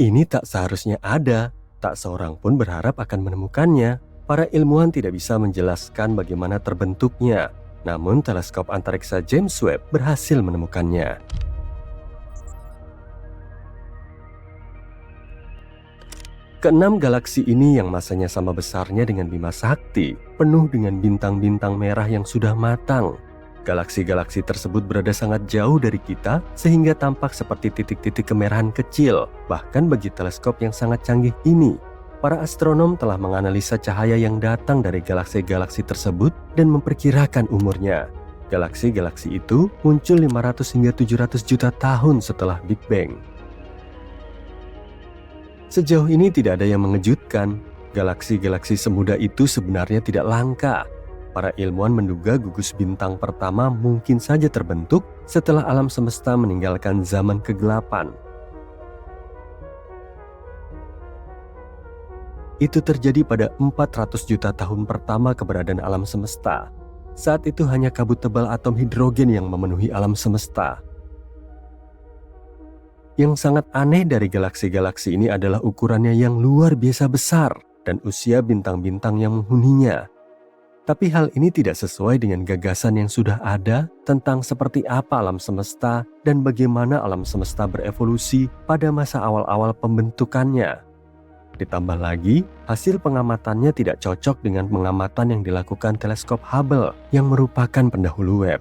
Ini tak seharusnya ada, tak seorang pun berharap akan menemukannya. Para ilmuwan tidak bisa menjelaskan bagaimana terbentuknya, namun teleskop antariksa James Webb berhasil menemukannya. Keenam galaksi ini yang masanya sama besarnya dengan Bima Sakti, penuh dengan bintang-bintang merah yang sudah matang. Galaksi-galaksi tersebut berada sangat jauh dari kita sehingga tampak seperti titik-titik kemerahan kecil. Bahkan bagi teleskop yang sangat canggih ini, para astronom telah menganalisa cahaya yang datang dari galaksi-galaksi tersebut dan memperkirakan umurnya. Galaksi-galaksi itu muncul 500 hingga 700 juta tahun setelah Big Bang. Sejauh ini tidak ada yang mengejutkan. Galaksi-galaksi semuda itu sebenarnya tidak langka. Para ilmuwan menduga gugus bintang pertama mungkin saja terbentuk setelah alam semesta meninggalkan zaman kegelapan. Itu terjadi pada 400 juta tahun pertama keberadaan alam semesta. Saat itu hanya kabut tebal atom hidrogen yang memenuhi alam semesta. Yang sangat aneh dari galaksi-galaksi ini adalah ukurannya yang luar biasa besar dan usia bintang-bintang yang menghuninya. Tapi hal ini tidak sesuai dengan gagasan yang sudah ada tentang seperti apa alam semesta dan bagaimana alam semesta berevolusi pada masa awal-awal pembentukannya. Ditambah lagi, hasil pengamatannya tidak cocok dengan pengamatan yang dilakukan teleskop Hubble yang merupakan pendahulu Webb.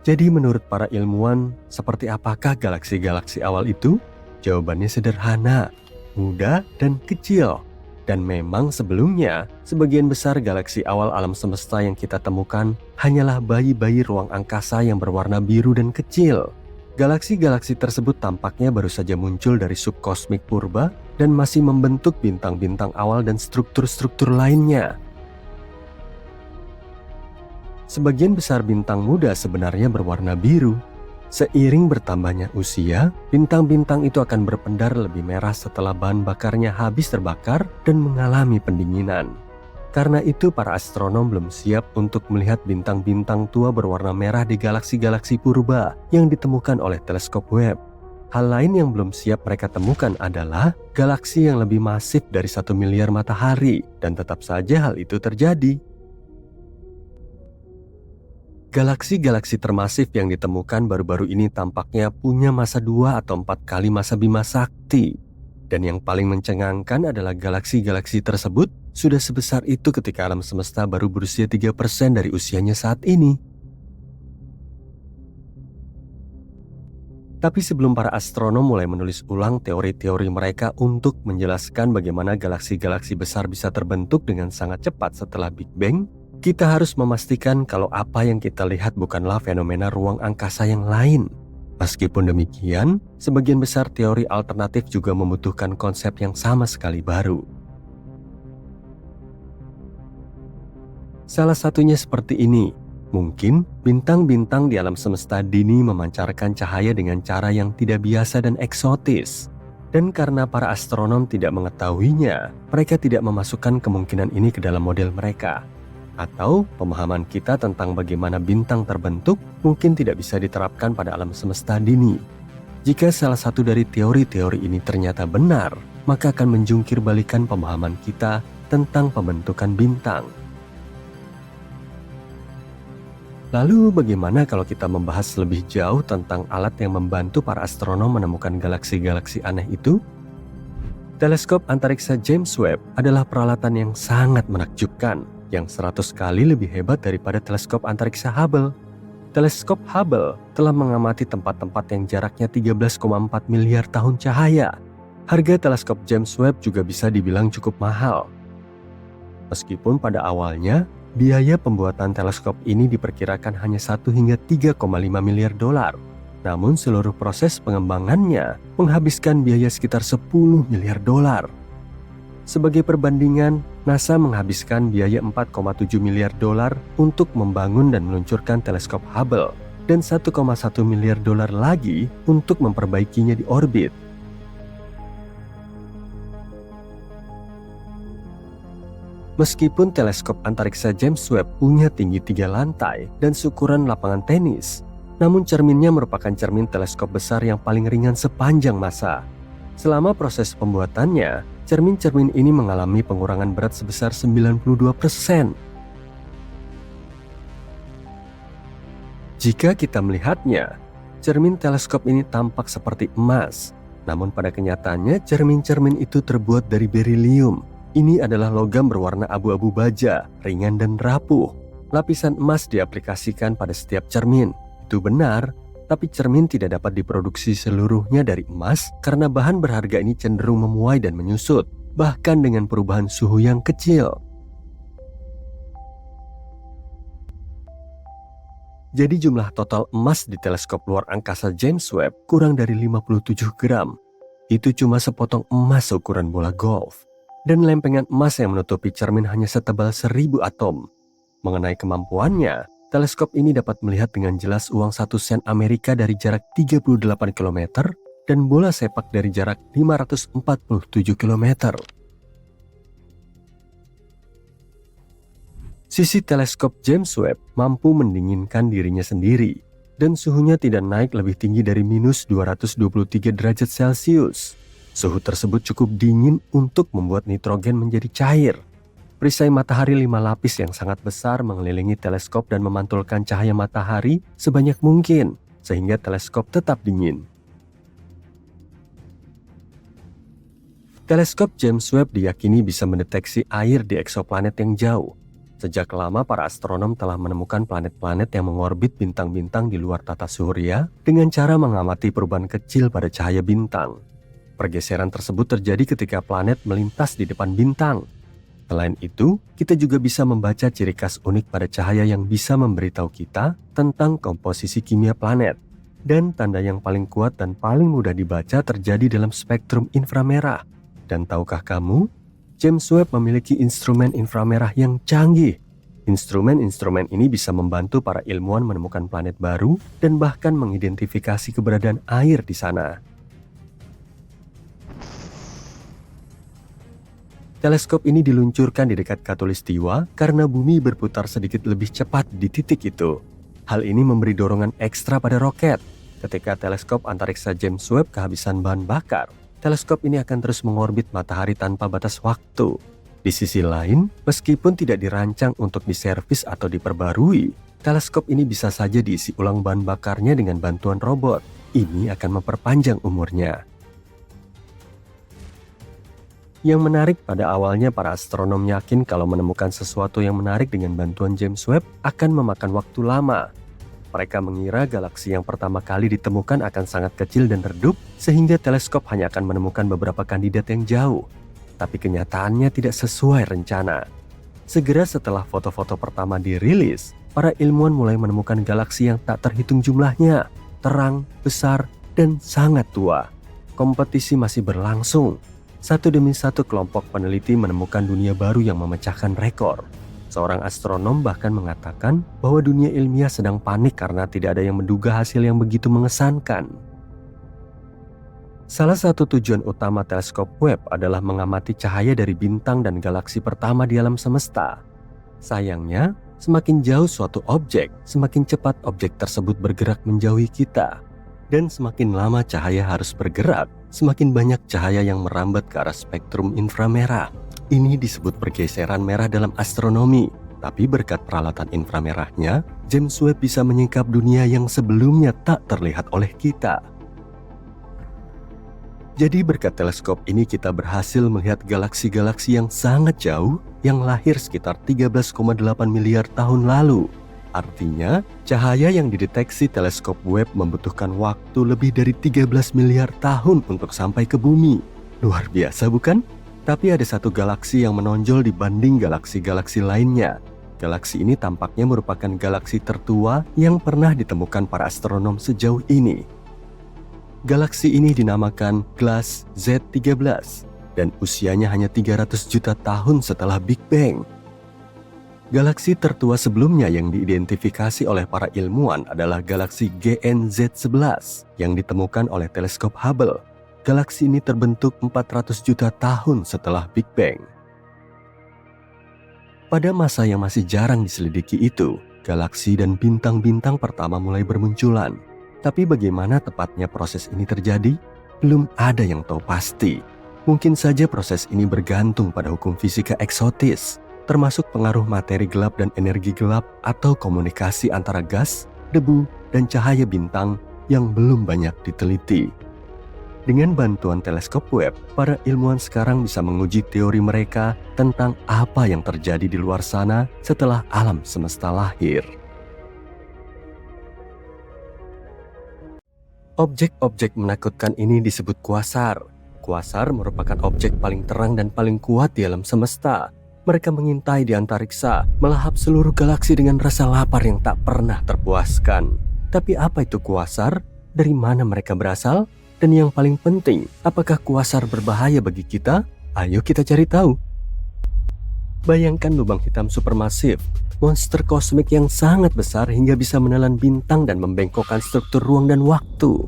Jadi menurut para ilmuwan, seperti apakah galaksi-galaksi awal itu? Jawabannya sederhana, muda dan kecil. Dan memang sebelumnya, sebagian besar galaksi awal alam semesta yang kita temukan hanyalah bayi-bayi ruang angkasa yang berwarna biru dan kecil. Galaksi-galaksi tersebut tampaknya baru saja muncul dari subkosmik purba dan masih membentuk bintang-bintang awal dan struktur-struktur lainnya. Sebagian besar bintang muda sebenarnya berwarna biru. Seiring bertambahnya usia, bintang-bintang itu akan berpendar lebih merah setelah bahan bakarnya habis terbakar dan mengalami pendinginan. Karena itu para astronom belum siap untuk melihat bintang-bintang tua berwarna merah di galaksi-galaksi purba yang ditemukan oleh teleskop Webb. Hal lain yang belum siap mereka temukan adalah galaksi yang lebih masif dari 1 miliar matahari, dan tetap saja hal itu terjadi. Galaksi-galaksi termasif yang ditemukan baru-baru ini tampaknya punya masa 2 atau 4 kali masa Bima Sakti. Dan yang paling mencengangkan adalah galaksi-galaksi tersebut sudah sebesar itu ketika alam semesta baru berusia 3% dari usianya saat ini. Tapi sebelum para astronom mulai menulis ulang teori-teori mereka untuk menjelaskan bagaimana galaksi-galaksi besar bisa terbentuk dengan sangat cepat setelah Big Bang, kita harus memastikan kalau apa yang kita lihat bukanlah fenomena ruang angkasa yang lain. Meskipun demikian, sebagian besar teori alternatif juga membutuhkan konsep yang sama sekali baru. Salah satunya seperti ini. Mungkin bintang-bintang di alam semesta dini memancarkan cahaya dengan cara yang tidak biasa dan eksotis. Dan karena para astronom tidak mengetahuinya, mereka tidak memasukkan kemungkinan ini ke dalam model mereka. Atau pemahaman kita tentang bagaimana bintang terbentuk mungkin tidak bisa diterapkan pada alam semesta dini. Jika salah satu dari teori-teori ini ternyata benar, maka akan menjungkir balikan pemahaman kita tentang pembentukan bintang. Lalu bagaimana kalau kita membahas lebih jauh tentang alat yang membantu para astronom menemukan galaksi-galaksi aneh itu? Teleskop antariksa James Webb adalah peralatan yang sangat menakjubkan, yang 100 kali lebih hebat daripada teleskop antariksa Hubble. Teleskop Hubble telah mengamati tempat-tempat yang jaraknya 13,4 miliar tahun cahaya. Harga teleskop James Webb juga bisa dibilang cukup mahal. Meskipun pada awalnya, biaya pembuatan teleskop ini diperkirakan hanya 1 hingga 3,5 miliar dolar. Namun seluruh proses pengembangannya menghabiskan biaya sekitar 10 miliar dolar. Sebagai perbandingan, NASA menghabiskan biaya 4,7 miliar dolar untuk membangun dan meluncurkan teleskop Hubble dan 1,1 miliar dolar lagi untuk memperbaikinya di orbit. Meskipun teleskop antariksa James Webb punya tinggi 3 lantai dan seukuran lapangan tenis, Namun cerminnya merupakan cermin teleskop besar yang paling ringan sepanjang masa. Selama proses pembuatannya, cermin-cermin ini mengalami pengurangan berat sebesar 92%. Jika kita melihatnya, cermin teleskop ini tampak seperti emas. Namun pada kenyataannya cermin-cermin itu terbuat dari berilium. Ini adalah logam berwarna abu-abu baja, ringan dan rapuh. Lapisan emas diaplikasikan pada setiap cermin. Itu benar, tapi cermin tidak dapat diproduksi seluruhnya dari emas karena bahan berharga ini cenderung memuai dan menyusut, bahkan dengan perubahan suhu yang kecil. Jadi jumlah total emas di teleskop luar angkasa James Webb kurang dari 57 gram. Itu cuma sepotong emas ukuran bola golf. Dan lempengan emas yang menutupi cermin hanya setebal 1000 atom. Mengenai kemampuannya, teleskop ini dapat melihat dengan jelas uang 1 sen Amerika dari jarak 38 km dan bola sepak dari jarak 547 km. Sisi teleskop James Webb mampu mendinginkan dirinya sendiri dan suhunya tidak naik lebih tinggi dari minus 223 derajat Celcius. Suhu tersebut cukup dingin untuk membuat nitrogen menjadi cair. Perisai matahari 5 lapis yang sangat besar mengelilingi teleskop dan memantulkan cahaya matahari sebanyak mungkin sehingga teleskop tetap dingin. Teleskop James Webb diyakini bisa mendeteksi air di eksoplanet yang jauh. Sejak lama para astronom telah menemukan planet-planet yang mengorbit bintang-bintang di luar tata surya dengan cara mengamati perubahan kecil pada cahaya bintang. Pergeseran tersebut terjadi ketika planet melintas di depan bintang. Selain itu, kita juga bisa membaca ciri khas unik pada cahaya yang bisa memberitahu kita tentang komposisi kimia planet. Dan tanda yang paling kuat dan paling mudah dibaca terjadi dalam spektrum inframerah. Dan tahukah kamu? James Webb memiliki instrumen inframerah yang canggih. Instrumen-instrumen ini bisa membantu para ilmuwan menemukan planet baru dan bahkan mengidentifikasi keberadaan air di sana. Teleskop ini diluncurkan di dekat Khatulistiwa karena bumi berputar sedikit lebih cepat di titik itu. Hal ini memberi dorongan ekstra pada roket. Ketika teleskop antariksa James Webb kehabisan bahan bakar, teleskop ini akan terus mengorbit matahari tanpa batas waktu. Di sisi lain, meskipun tidak dirancang untuk diservis atau diperbarui, teleskop ini bisa saja diisi ulang bahan bakarnya dengan bantuan robot. Ini akan memperpanjang umurnya. Yang menarik pada awalnya para astronom yakin kalau menemukan sesuatu yang menarik dengan bantuan James Webb akan memakan waktu lama. Mereka mengira galaksi yang pertama kali ditemukan akan sangat kecil dan redup sehingga teleskop hanya akan menemukan beberapa kandidat yang jauh. Tapi kenyataannya tidak sesuai rencana. Segera setelah foto-foto pertama dirilis, para ilmuwan mulai menemukan galaksi yang tak terhitung jumlahnya, terang, besar, dan sangat tua. Kompetisi masih berlangsung. Satu demi satu kelompok peneliti menemukan dunia baru yang memecahkan rekor. Seorang astronom bahkan mengatakan bahwa dunia ilmiah sedang panik karena tidak ada yang menduga hasil yang begitu mengesankan. Salah satu tujuan utama teleskop Webb adalah mengamati cahaya dari bintang dan galaksi pertama di alam semesta. Sayangnya, semakin jauh suatu objek, semakin cepat objek tersebut bergerak menjauhi kita. Dan semakin lama cahaya harus bergerak, semakin banyak cahaya yang merambat ke arah spektrum inframerah. Ini disebut pergeseran merah dalam astronomi. Tapi berkat peralatan inframerahnya, James Webb bisa menyingkap dunia yang sebelumnya tak terlihat oleh kita. Jadi berkat teleskop ini kita berhasil melihat galaksi-galaksi yang sangat jauh yang lahir sekitar 13,8 miliar tahun lalu. Artinya, cahaya yang dideteksi teleskop Webb membutuhkan waktu lebih dari 13 miliar tahun untuk sampai ke bumi. Luar biasa bukan? Tapi ada satu galaksi yang menonjol dibanding galaksi-galaksi lainnya. Galaksi ini tampaknya merupakan galaksi tertua yang pernah ditemukan para astronom sejauh ini. Galaksi ini dinamakan Glass Z13 dan usianya hanya 300 juta tahun setelah Big Bang. Galaksi tertua sebelumnya yang diidentifikasi oleh para ilmuwan adalah galaksi GNZ11 yang ditemukan oleh teleskop Hubble. Galaksi ini terbentuk 400 juta tahun setelah Big Bang. Pada masa yang masih jarang diselidiki itu, galaksi dan bintang-bintang pertama mulai bermunculan. Tapi bagaimana tepatnya proses ini terjadi? Belum ada yang tahu pasti. Mungkin saja proses ini bergantung pada hukum fisika eksotis, termasuk pengaruh materi gelap dan energi gelap atau komunikasi antara gas, debu, dan cahaya bintang yang belum banyak diteliti. Dengan bantuan teleskop Webb, para ilmuwan sekarang bisa menguji teori mereka tentang apa yang terjadi di luar sana setelah alam semesta lahir. Objek-objek menakutkan ini disebut kuasar. Kuasar merupakan objek paling terang dan paling kuat di alam semesta. Mereka mengintai di antariksa, melahap seluruh galaksi dengan rasa lapar yang tak pernah terpuaskan. Tapi apa itu kuasar? Dari mana mereka berasal? Dan yang paling penting, apakah kuasar berbahaya bagi kita? Ayo kita cari tahu. Bayangkan lubang hitam supermasif, monster kosmik yang sangat besar hingga bisa menelan bintang dan membengkokkan struktur ruang dan waktu.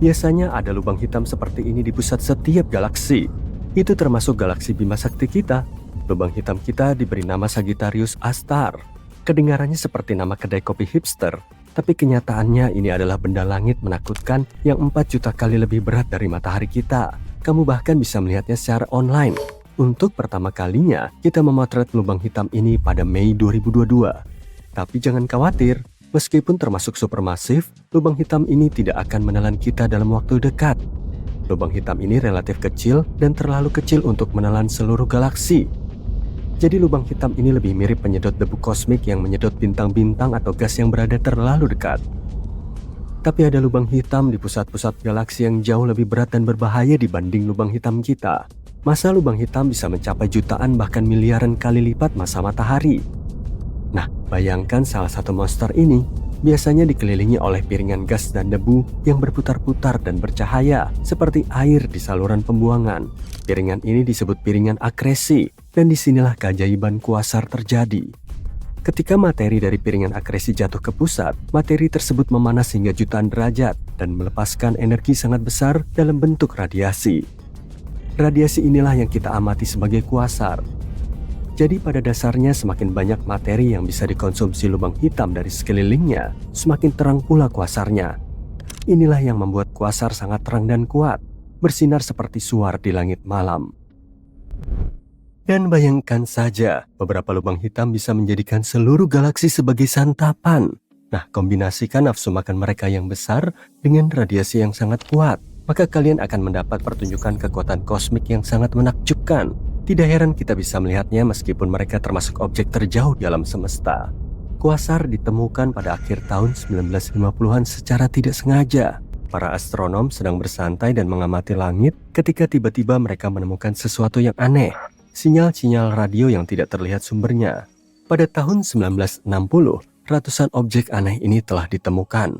Biasanya ada lubang hitam seperti ini di pusat setiap galaksi. Itu termasuk galaksi Bima Sakti kita. Lubang hitam kita diberi nama Sagittarius A Star. Kedengarannya seperti nama kedai kopi hipster, tapi kenyataannya ini adalah benda langit menakutkan yang 4 juta kali lebih berat dari matahari kita. Kamu bahkan bisa melihatnya secara online. Untuk pertama kalinya, kita memotret lubang hitam ini pada Mei 2022. Tapi jangan khawatir, meskipun termasuk supermasif, lubang hitam ini tidak akan menelan kita dalam waktu dekat. Lubang hitam ini relatif kecil dan terlalu kecil untuk menelan seluruh galaksi. Jadi lubang hitam ini lebih mirip penyedot debu kosmik yang menyedot bintang-bintang atau gas yang berada terlalu dekat. Tapi ada lubang hitam di pusat-pusat galaksi yang jauh lebih berat dan berbahaya dibanding lubang hitam kita. Massa lubang hitam bisa mencapai jutaan bahkan miliaran kali lipat massa matahari. Nah, bayangkan salah satu monster ini biasanya dikelilingi oleh piringan gas dan debu yang berputar-putar dan bercahaya seperti air di saluran pembuangan. Piringan ini disebut piringan akresi, dan disinilah keajaiban kuasar terjadi. Ketika materi dari piringan akresi jatuh ke pusat, materi tersebut memanas hingga jutaan derajat dan melepaskan energi sangat besar dalam bentuk radiasi. Radiasi inilah yang kita amati sebagai kuasar. Jadi pada dasarnya semakin banyak materi yang bisa dikonsumsi lubang hitam dari sekelilingnya, semakin terang pula kuasarnya. Inilah yang membuat kuasar sangat terang dan kuat, bersinar seperti suar di langit malam. Dan bayangkan saja, beberapa lubang hitam bisa menjadikan seluruh galaksi sebagai santapan. Nah, kombinasikan nafsu makan mereka yang besar dengan radiasi yang sangat kuat, maka kalian akan mendapat pertunjukan kekuatan kosmik yang sangat menakjubkan. Tidak heran kita bisa melihatnya meskipun mereka termasuk objek terjauh di alam semesta. Kuasar ditemukan pada akhir tahun 1950-an secara tidak sengaja. Para astronom sedang bersantai dan mengamati langit ketika tiba-tiba mereka menemukan sesuatu yang aneh. Sinyal-sinyal radio yang tidak terlihat sumbernya. Pada tahun 1960, ratusan objek aneh ini telah ditemukan.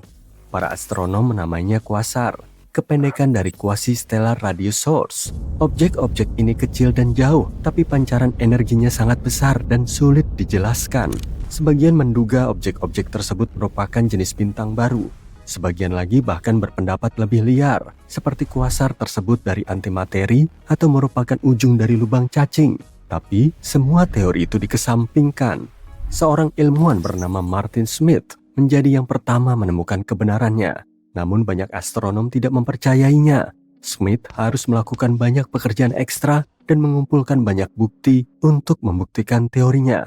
Para astronom menamainya kuasar, kependekan dari quasi-stellar radio source. Objek-objek ini kecil dan jauh, tapi pancaran energinya sangat besar dan sulit dijelaskan. Sebagian menduga objek-objek tersebut merupakan jenis bintang baru. Sebagian lagi bahkan berpendapat lebih liar, seperti kuasar tersebut dari antimateri atau merupakan ujung dari lubang cacing. Tapi semua teori itu dikesampingkan. Seorang ilmuwan bernama Martin Smith menjadi yang pertama menemukan kebenarannya. Namun banyak astronom tidak mempercayainya. Smith harus melakukan banyak pekerjaan ekstra dan mengumpulkan banyak bukti untuk membuktikan teorinya.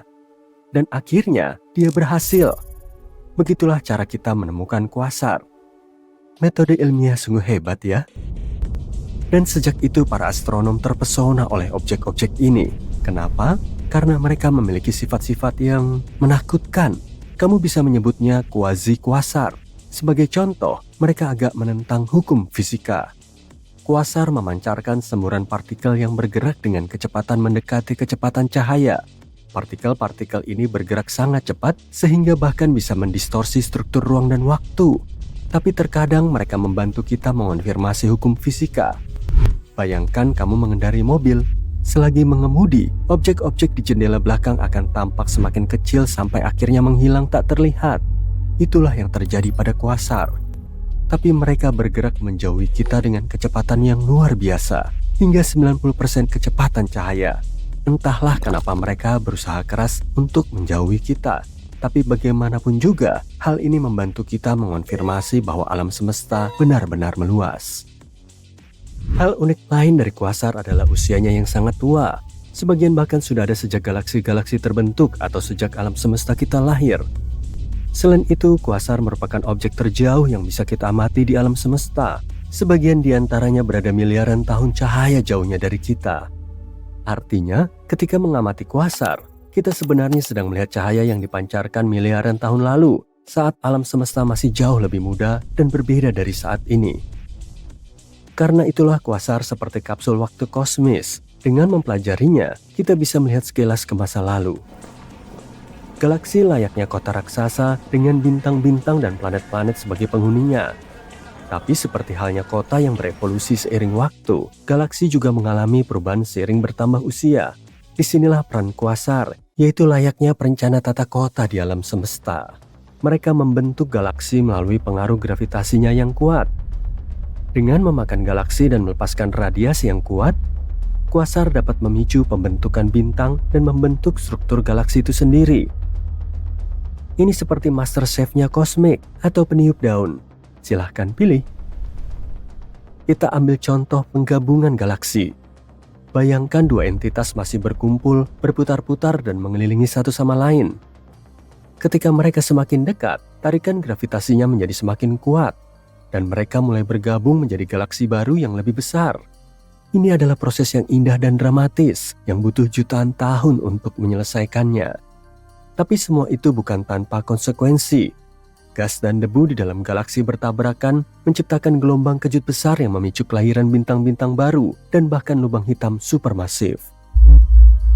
Dan akhirnya dia berhasil. Begitulah cara kita menemukan kuasar. Metode ilmiah sungguh hebat ya. Dan sejak itu para astronom terpesona oleh objek-objek ini. Kenapa? Karena mereka memiliki sifat-sifat yang menakutkan. Kamu bisa menyebutnya quasi-kuasar. Sebagai contoh, mereka agak menentang hukum fisika. Kuasar memancarkan semburan partikel yang bergerak dengan kecepatan mendekati kecepatan cahaya. Partikel-partikel ini bergerak sangat cepat sehingga bahkan bisa mendistorsi struktur ruang dan waktu. Tapi terkadang mereka membantu kita mengonfirmasi hukum fisika. Bayangkan kamu mengendarai mobil. Selagi mengemudi, objek-objek di jendela belakang akan tampak semakin kecil sampai akhirnya menghilang tak terlihat. Itulah yang terjadi pada kuasar. Tapi mereka bergerak menjauhi kita dengan kecepatan yang luar biasa, hingga 90% kecepatan cahaya. Entahlah kenapa mereka berusaha keras untuk menjauhi kita. Tapi bagaimanapun juga, hal ini membantu kita mengonfirmasi bahwa alam semesta benar-benar meluas. Hal unik lain dari kuasar adalah usianya yang sangat tua. Sebagian bahkan sudah ada sejak galaksi-galaksi terbentuk atau sejak alam semesta kita lahir. Selain itu, kuasar merupakan objek terjauh yang bisa kita amati di alam semesta. Sebagian di antaranya berada miliaran tahun cahaya jauhnya dari kita. Artinya, ketika mengamati kuasar, kita sebenarnya sedang melihat cahaya yang dipancarkan miliaran tahun lalu, saat alam semesta masih jauh lebih muda dan berbeda dari saat ini. Karena itulah kuasar seperti kapsul waktu kosmis. Dengan mempelajarinya, kita bisa melihat sekilas ke masa lalu. Galaksi layaknya kota raksasa dengan bintang-bintang dan planet-planet sebagai penghuninya. Tapi seperti halnya kota yang berevolusi seiring waktu, galaksi juga mengalami perubahan seiring bertambah usia. Disinilah peran kuasar, yaitu layaknya perencana tata kota di alam semesta. Mereka membentuk galaksi melalui pengaruh gravitasinya yang kuat. Dengan memakan galaksi dan melepaskan radiasi yang kuat, kuasar dapat memicu pembentukan bintang dan membentuk struktur galaksi itu sendiri. Ini seperti master chef-nya kosmik atau peniup daun. Silahkan pilih. Kita ambil contoh penggabungan galaksi. Bayangkan dua entitas masih berkumpul, berputar-putar dan mengelilingi satu sama lain. Ketika mereka semakin dekat, tarikan gravitasinya menjadi semakin kuat, dan mereka mulai bergabung menjadi galaksi baru yang lebih besar. Ini adalah proses yang indah dan dramatis, yang butuh jutaan tahun untuk menyelesaikannya. Tapi semua itu bukan tanpa konsekuensi. Gas dan debu di dalam galaksi bertabrakan, menciptakan gelombang kejut besar yang memicu kelahiran bintang-bintang baru dan bahkan lubang hitam supermasif.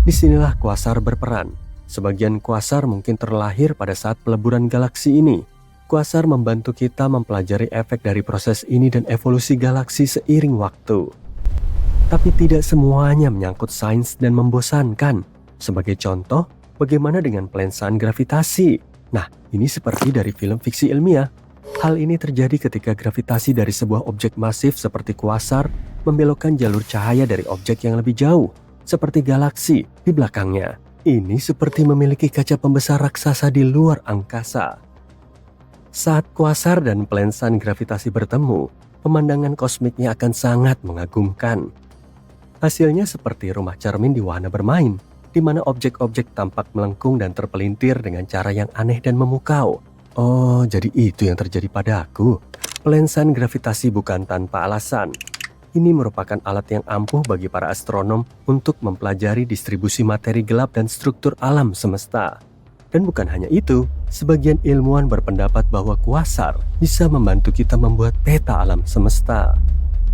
Disinilah kuasar berperan. Sebagian kuasar mungkin terlahir pada saat peleburan galaksi ini. Kuasar membantu kita mempelajari efek dari proses ini dan evolusi galaksi seiring waktu. Tapi tidak semuanya menyangkut sains dan membosankan. Sebagai contoh, bagaimana dengan pelensaan gravitasi? Nah, ini seperti dari film fiksi ilmiah. Hal ini terjadi ketika gravitasi dari sebuah objek masif seperti kuasar membelokkan jalur cahaya dari objek yang lebih jauh, seperti galaksi di belakangnya. Ini seperti memiliki kaca pembesar raksasa di luar angkasa. Saat kuasar dan pelensaan gravitasi bertemu, pemandangan kosmiknya akan sangat mengagumkan. Hasilnya seperti rumah cermin di wahana bermain, di mana objek-objek tampak melengkung dan terpelintir dengan cara yang aneh dan memukau. Oh, jadi itu yang terjadi padaku. Pelensaan gravitasi bukan tanpa alasan. Ini merupakan alat yang ampuh bagi para astronom untuk mempelajari distribusi materi gelap dan struktur alam semesta. Dan bukan hanya itu, sebagian ilmuwan berpendapat bahwa kuasar bisa membantu kita membuat peta alam semesta.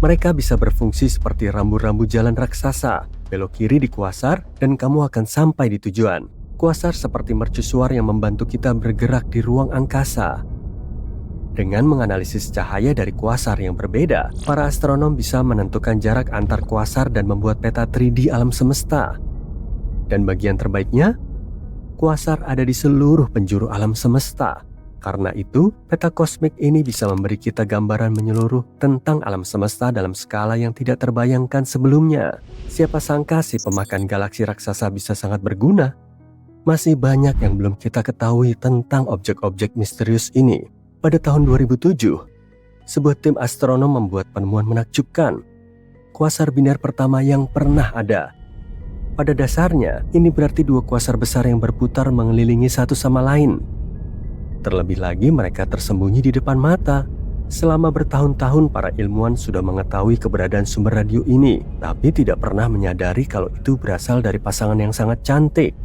Mereka bisa berfungsi seperti rambu-rambu jalan raksasa. Belok kiri di kuasar dan kamu akan sampai di tujuan. Kuasar seperti mercusuar yang membantu kita bergerak di ruang angkasa. Dengan menganalisis cahaya dari kuasar yang berbeda, para astronom bisa menentukan jarak antar kuasar dan membuat peta 3D alam semesta. Dan bagian terbaiknya, kuasar ada di seluruh penjuru alam semesta. Karena itu, peta kosmik ini bisa memberi kita gambaran menyeluruh tentang alam semesta dalam skala yang tidak terbayangkan sebelumnya. Siapa sangka si pemakan galaksi raksasa bisa sangat berguna? Masih banyak yang belum kita ketahui tentang objek-objek misterius ini. Pada tahun 2007, sebuah tim astronom membuat penemuan menakjubkan. Kuasar binar pertama yang pernah ada. Pada dasarnya, ini berarti dua kuasar besar yang berputar mengelilingi satu sama lain. Terlebih lagi mereka tersembunyi di depan mata. Selama bertahun-tahun para ilmuwan sudah mengetahui keberadaan sumber radio ini, tapi tidak pernah menyadari kalau itu berasal dari pasangan yang sangat cantik.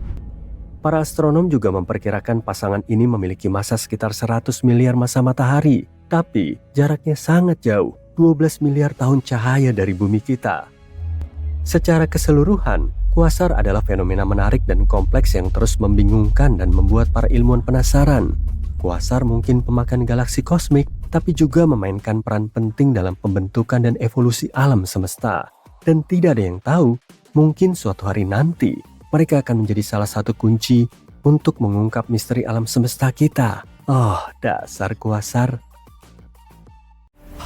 Para astronom juga memperkirakan pasangan ini memiliki massa sekitar 100 miliar massa matahari, tapi jaraknya sangat jauh, 12 miliar tahun cahaya dari bumi kita. Secara keseluruhan, kuasar adalah fenomena menarik dan kompleks yang terus membingungkan dan membuat para ilmuwan penasaran. Kuasar mungkin pemakan galaksi kosmik, tapi juga memainkan peran penting dalam pembentukan dan evolusi alam semesta. Dan tidak ada yang tahu, mungkin suatu hari nanti, mereka akan menjadi salah satu kunci untuk mengungkap misteri alam semesta kita. Oh, dasar kuasar.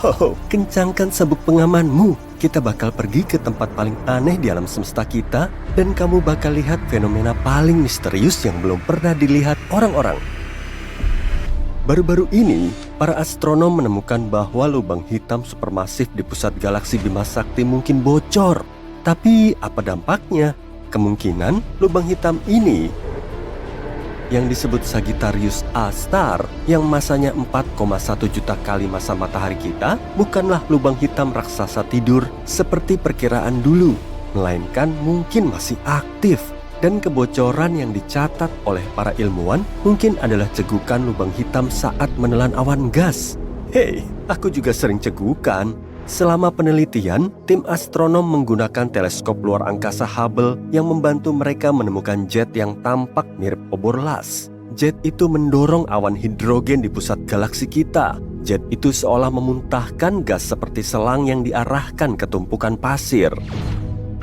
Ho, kencangkan sabuk pengamanmu. kita bakal pergi ke tempat paling aneh di alam semesta kita, dan kamu bakal lihat fenomena paling misterius yang belum pernah dilihat orang-orang. Baru-baru ini, para astronom menemukan bahwa lubang hitam supermasif di pusat galaksi Bima Sakti mungkin bocor. Tapi apa dampaknya? Kemungkinan lubang hitam ini yang disebut Sagittarius A Star yang masanya 4,1 juta kali massa matahari kita bukanlah lubang hitam raksasa tidur seperti perkiraan dulu, melainkan mungkin masih aktif. Dan kebocoran yang dicatat oleh para ilmuwan mungkin adalah cegukan lubang hitam saat menelan awan gas. Hei, aku juga sering cegukan. Selama penelitian, tim astronom menggunakan teleskop luar angkasa Hubble yang membantu mereka menemukan jet yang tampak mirip obor las. Jet itu mendorong awan hidrogen di pusat galaksi kita. Jet itu seolah memuntahkan gas seperti selang yang diarahkan ke tumpukan pasir.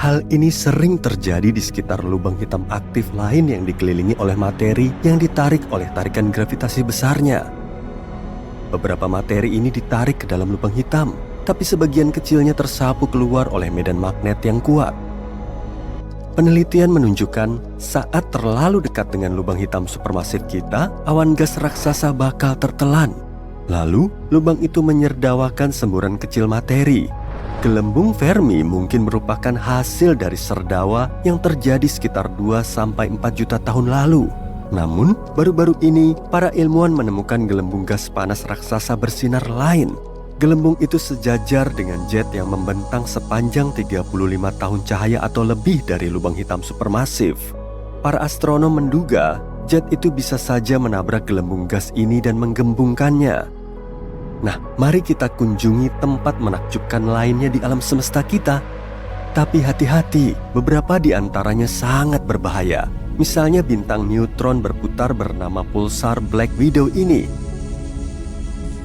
Hal ini sering terjadi di sekitar lubang hitam aktif lain yang dikelilingi oleh materi yang ditarik oleh tarikan gravitasi besarnya. Beberapa materi ini ditarik ke dalam lubang hitam, tapi sebagian kecilnya tersapu keluar oleh medan magnet yang kuat. Penelitian menunjukkan saat terlalu dekat dengan lubang hitam supermasif kita, awan gas raksasa bakal tertelan. Lalu, lubang itu menyerdawakan semburan kecil materi. Gelembung Fermi mungkin merupakan hasil dari serdawa yang terjadi sekitar 2-4 juta tahun lalu. Namun, baru-baru ini, para ilmuwan menemukan gelembung gas panas raksasa bersinar lain. Gelembung itu sejajar dengan jet yang membentang sepanjang 35 tahun cahaya atau lebih dari lubang hitam supermasif. Para astronom menduga jet itu bisa saja menabrak gelembung gas ini dan menggembungkannya. Nah, mari kita kunjungi tempat menakjubkan lainnya di alam semesta kita. Tapi hati-hati, beberapa di antaranya sangat berbahaya. Misalnya bintang neutron berputar bernama pulsar Black Widow ini.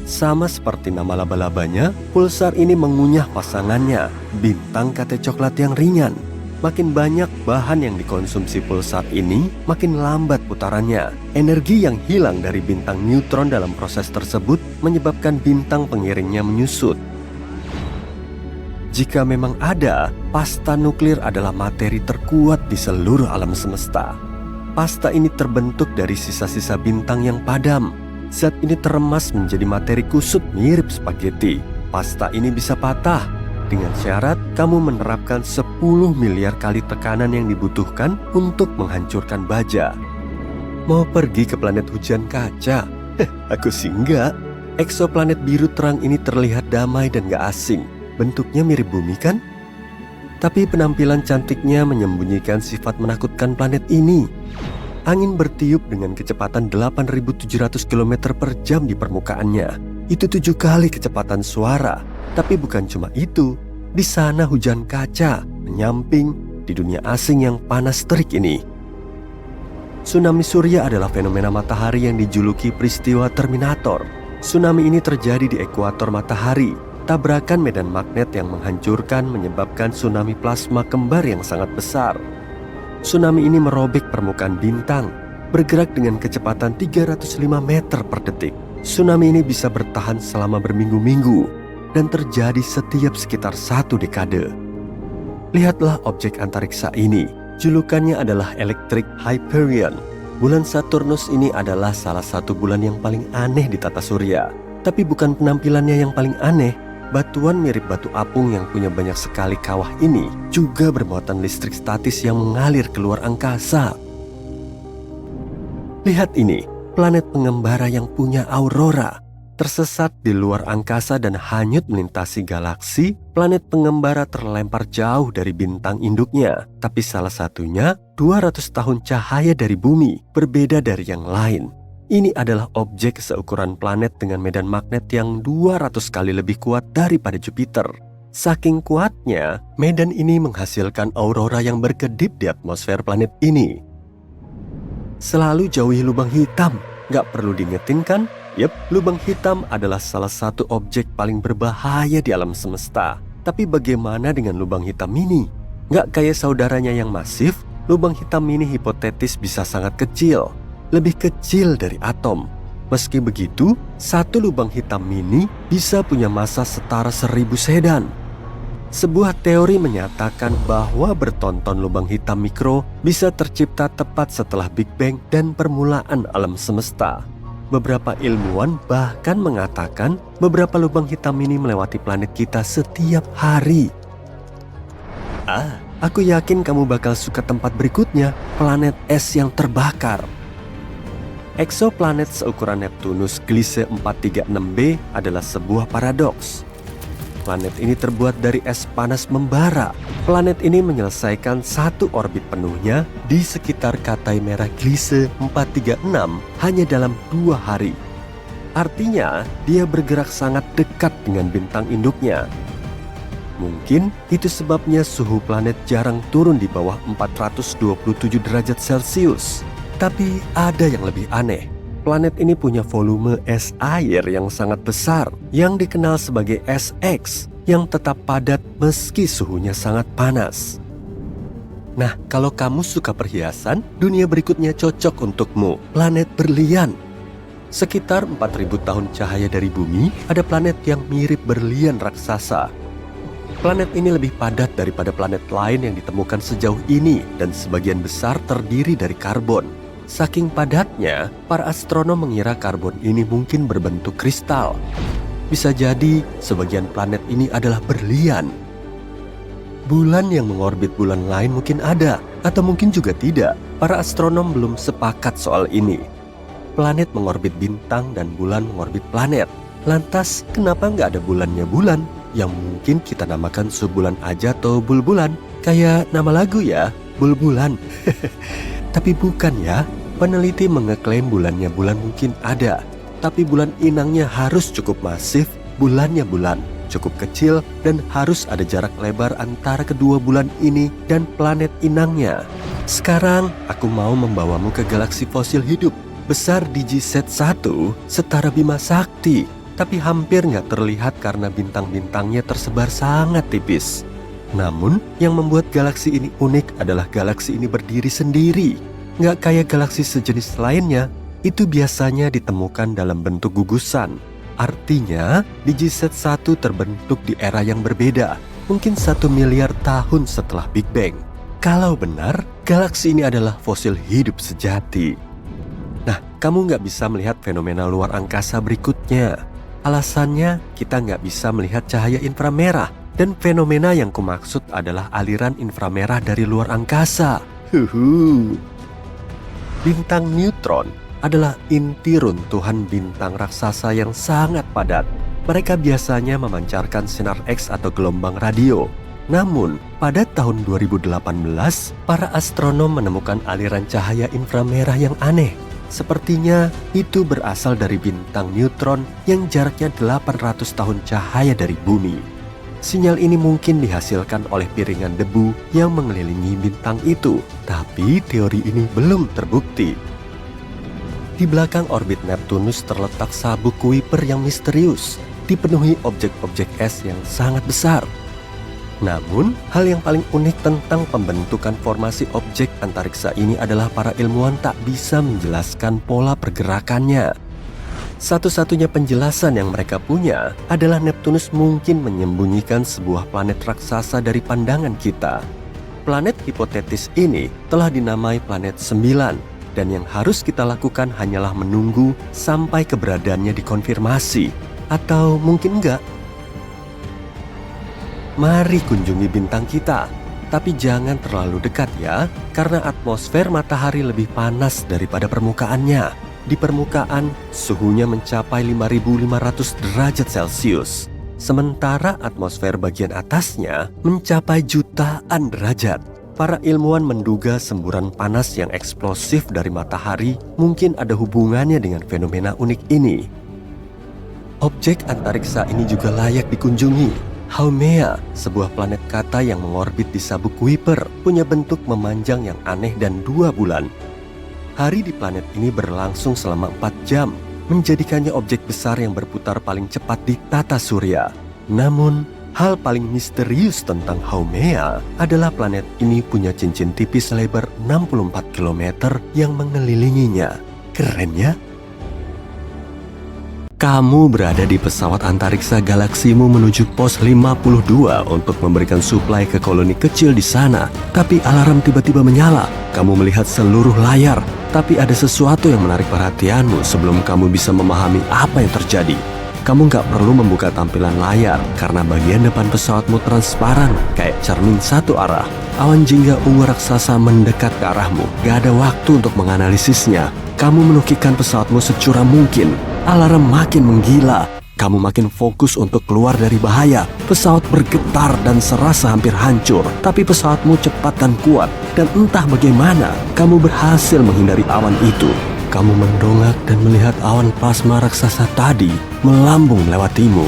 Sama seperti nama laba-labanya, pulsar ini mengunyah pasangannya, bintang kate coklat yang ringan. Makin banyak bahan yang dikonsumsi pulsar ini, makin lambat putarannya. Energi yang hilang dari bintang neutron dalam proses tersebut menyebabkan bintang pengiringnya menyusut. Jika memang ada, pasta nuklir adalah materi terkuat di seluruh alam semesta. Pasta ini terbentuk dari sisa-sisa bintang yang padam. Zat ini teremas menjadi materi kusut mirip spaghetti. Pasta ini bisa patah dengan syarat kamu menerapkan 10 miliar kali tekanan yang dibutuhkan untuk menghancurkan baja. Mau pergi ke planet hujan kaca? Aku sih enggak. Eksoplanet biru terang ini terlihat damai dan gak asing. Bentuknya mirip bumi kan? Tapi penampilan cantiknya menyembunyikan sifat menakutkan planet ini. Angin bertiup dengan kecepatan 8.700 km per jam di permukaannya. Itu 7 kali kecepatan suara. Tapi bukan cuma itu. Di sana hujan kaca menyamping di dunia asing yang panas terik ini. Tsunami surya adalah fenomena matahari yang dijuluki peristiwa Terminator. Tsunami ini terjadi di ekuator matahari. Tabrakan medan magnet yang menghancurkan menyebabkan tsunami plasma kembar yang sangat besar. Tsunami ini merobek permukaan bintang, bergerak dengan kecepatan 305 meter per detik. Tsunami ini bisa bertahan selama berminggu-minggu dan terjadi setiap sekitar 1 dekade. Lihatlah objek antariksa ini. Julukannya adalah Electric Hyperion. Bulan Saturnus ini adalah salah satu bulan yang paling aneh di tata surya. Tapi bukan penampilannya yang paling aneh. Batuan mirip batu apung yang punya banyak sekali kawah ini juga bermuatan listrik statis yang mengalir keluar angkasa. Lihat ini, planet pengembara yang punya aurora. Tersesat di luar angkasa dan hanyut melintasi galaksi, planet pengembara terlempar jauh dari bintang induknya. Tapi salah satunya 200 tahun cahaya dari bumi, berbeda dari yang lain. Ini adalah objek seukuran planet dengan medan magnet yang 200 kali lebih kuat daripada Jupiter. Saking kuatnya, medan ini menghasilkan aurora yang berkedip di atmosfer planet ini. Selalu jauhi lubang hitam. Gak perlu diingetin kan? Yep, lubang hitam adalah salah satu objek paling berbahaya di alam semesta. Tapi bagaimana dengan lubang hitam ini? Gak kayak saudaranya yang masif, lubang hitam ini hipotetis bisa sangat kecil. Lebih kecil dari atom. Meski begitu, satu lubang hitam mini bisa punya massa setara 1000 sedan. Sebuah teori menyatakan bahwa bertonton lubang hitam mikro bisa tercipta tepat setelah Big Bang dan permulaan alam semesta. Beberapa ilmuwan bahkan mengatakan beberapa lubang hitam ini melewati planet kita setiap hari. Aku yakin kamu bakal suka tempat berikutnya, planet es yang terbakar. Eksoplanet seukuran Neptunus Gliese 436b adalah sebuah paradoks. Planet ini terbuat dari es panas membara. Planet ini menyelesaikan satu orbit penuhnya di sekitar Katai Merah Gliese 436 hanya dalam 2 hari. Artinya, dia bergerak sangat dekat dengan bintang induknya. Mungkin itu sebabnya suhu planet jarang turun di bawah 427 derajat Celcius. Tapi ada yang lebih aneh. Planet ini punya volume es air yang sangat besar, yang dikenal sebagai es X, yang tetap padat meski suhunya sangat panas. Nah, kalau kamu suka perhiasan, dunia berikutnya cocok untukmu, planet berlian. Sekitar 4.000 tahun cahaya dari bumi, ada planet yang mirip berlian raksasa. Planet ini lebih padat daripada planet lain yang ditemukan sejauh ini, dan sebagian besar terdiri dari karbon. Saking padatnya, para astronom mengira karbon ini mungkin berbentuk kristal. Bisa jadi sebagian planet ini adalah berlian. Bulan yang mengorbit bulan lain mungkin ada, atau mungkin juga tidak. Para astronom belum sepakat soal ini. Planet mengorbit bintang dan bulan mengorbit planet. Lantas, kenapa nggak ada bulannya bulan? Yang mungkin kita namakan subbulan aja atau bulbulan. Kayak nama lagu ya, Bulbulan. Tapi bukan ya, peneliti mengeklaim bulannya bulan mungkin ada. Tapi bulan inangnya harus cukup masif, bulannya bulan cukup kecil, dan harus ada jarak lebar antara kedua bulan ini dan planet inangnya. Sekarang, aku mau membawamu ke galaksi fosil hidup. Besar DigiSat-1 setara Bima Sakti, tapi hampir nggak terlihat karena bintang-bintangnya tersebar sangat tipis. Namun, yang membuat galaksi ini unik adalah galaksi ini berdiri sendiri. Nggak kayak galaksi sejenis lainnya, itu biasanya ditemukan dalam bentuk gugusan. Artinya, DigiSat-1 terbentuk di era yang berbeda, mungkin 1 miliar tahun setelah Big Bang. Kalau benar, galaksi ini adalah fosil hidup sejati. Nah, kamu nggak bisa melihat fenomena luar angkasa berikutnya. Alasannya, kita nggak bisa melihat cahaya inframerah. Dan fenomena yang kumaksud adalah aliran inframerah dari luar angkasa. Bintang neutron adalah inti runtuhan bintang raksasa yang sangat padat. Mereka biasanya memancarkan sinar X atau gelombang radio. Namun, pada tahun 2018, para astronom menemukan aliran cahaya inframerah yang aneh. Sepertinya itu berasal dari bintang neutron yang jaraknya 800 tahun cahaya dari bumi. Sinyal ini mungkin dihasilkan oleh piringan debu yang mengelilingi bintang itu, tapi teori ini belum terbukti. Di belakang orbit Neptunus terletak sabuk Kuiper yang misterius, dipenuhi objek-objek es yang sangat besar. Namun, hal yang paling unik tentang pembentukan formasi objek antariksa ini adalah para ilmuwan tak bisa menjelaskan pola pergerakannya. Satu-satunya penjelasan yang mereka punya adalah Neptunus mungkin menyembunyikan sebuah planet raksasa dari pandangan kita. Planet hipotetis ini telah dinamai planet 9, dan yang harus kita lakukan hanyalah menunggu sampai keberadaannya dikonfirmasi. Atau mungkin enggak. Mari kunjungi bintang kita, tapi jangan terlalu dekat ya, karena atmosfer matahari lebih panas daripada permukaannya. Di permukaan, suhunya mencapai 5.500 derajat Celcius. Sementara atmosfer bagian atasnya mencapai jutaan derajat. Para ilmuwan menduga semburan panas yang eksplosif dari matahari mungkin ada hubungannya dengan fenomena unik ini. Objek antariksa ini juga layak dikunjungi. Haumea, sebuah planet kata yang mengorbit di sabuk Kuiper, punya bentuk memanjang yang aneh dan 2 bulan. Hari di planet ini berlangsung selama 4 jam, menjadikannya objek besar yang berputar paling cepat di tata surya. Namun, hal paling misterius tentang Haumea adalah planet ini punya cincin tipis lebar 64 km yang mengelilinginya. Keren ya? Kamu berada di pesawat antariksa galaksimu menuju pos 52 untuk memberikan suplai ke koloni kecil di sana. Tapi alarm tiba-tiba menyala. Kamu melihat seluruh layar, tapi ada sesuatu yang menarik perhatianmu sebelum kamu bisa memahami apa yang terjadi. Kamu nggak perlu membuka tampilan layar karena bagian depan pesawatmu transparan kayak cermin satu arah. Awan jingga ungu raksasa mendekat ke arahmu. Gak ada waktu untuk menganalisisnya. Kamu menukikkan pesawatmu securam mungkin. Alarm makin menggila. Kamu makin fokus untuk keluar dari bahaya. Pesawat bergetar dan serasa hampir hancur. Tapi pesawatmu cepat dan kuat. Dan entah bagaimana, kamu berhasil menghindari awan itu. Kamu mendongak dan melihat awan plasma raksasa tadi melambung melewatimu.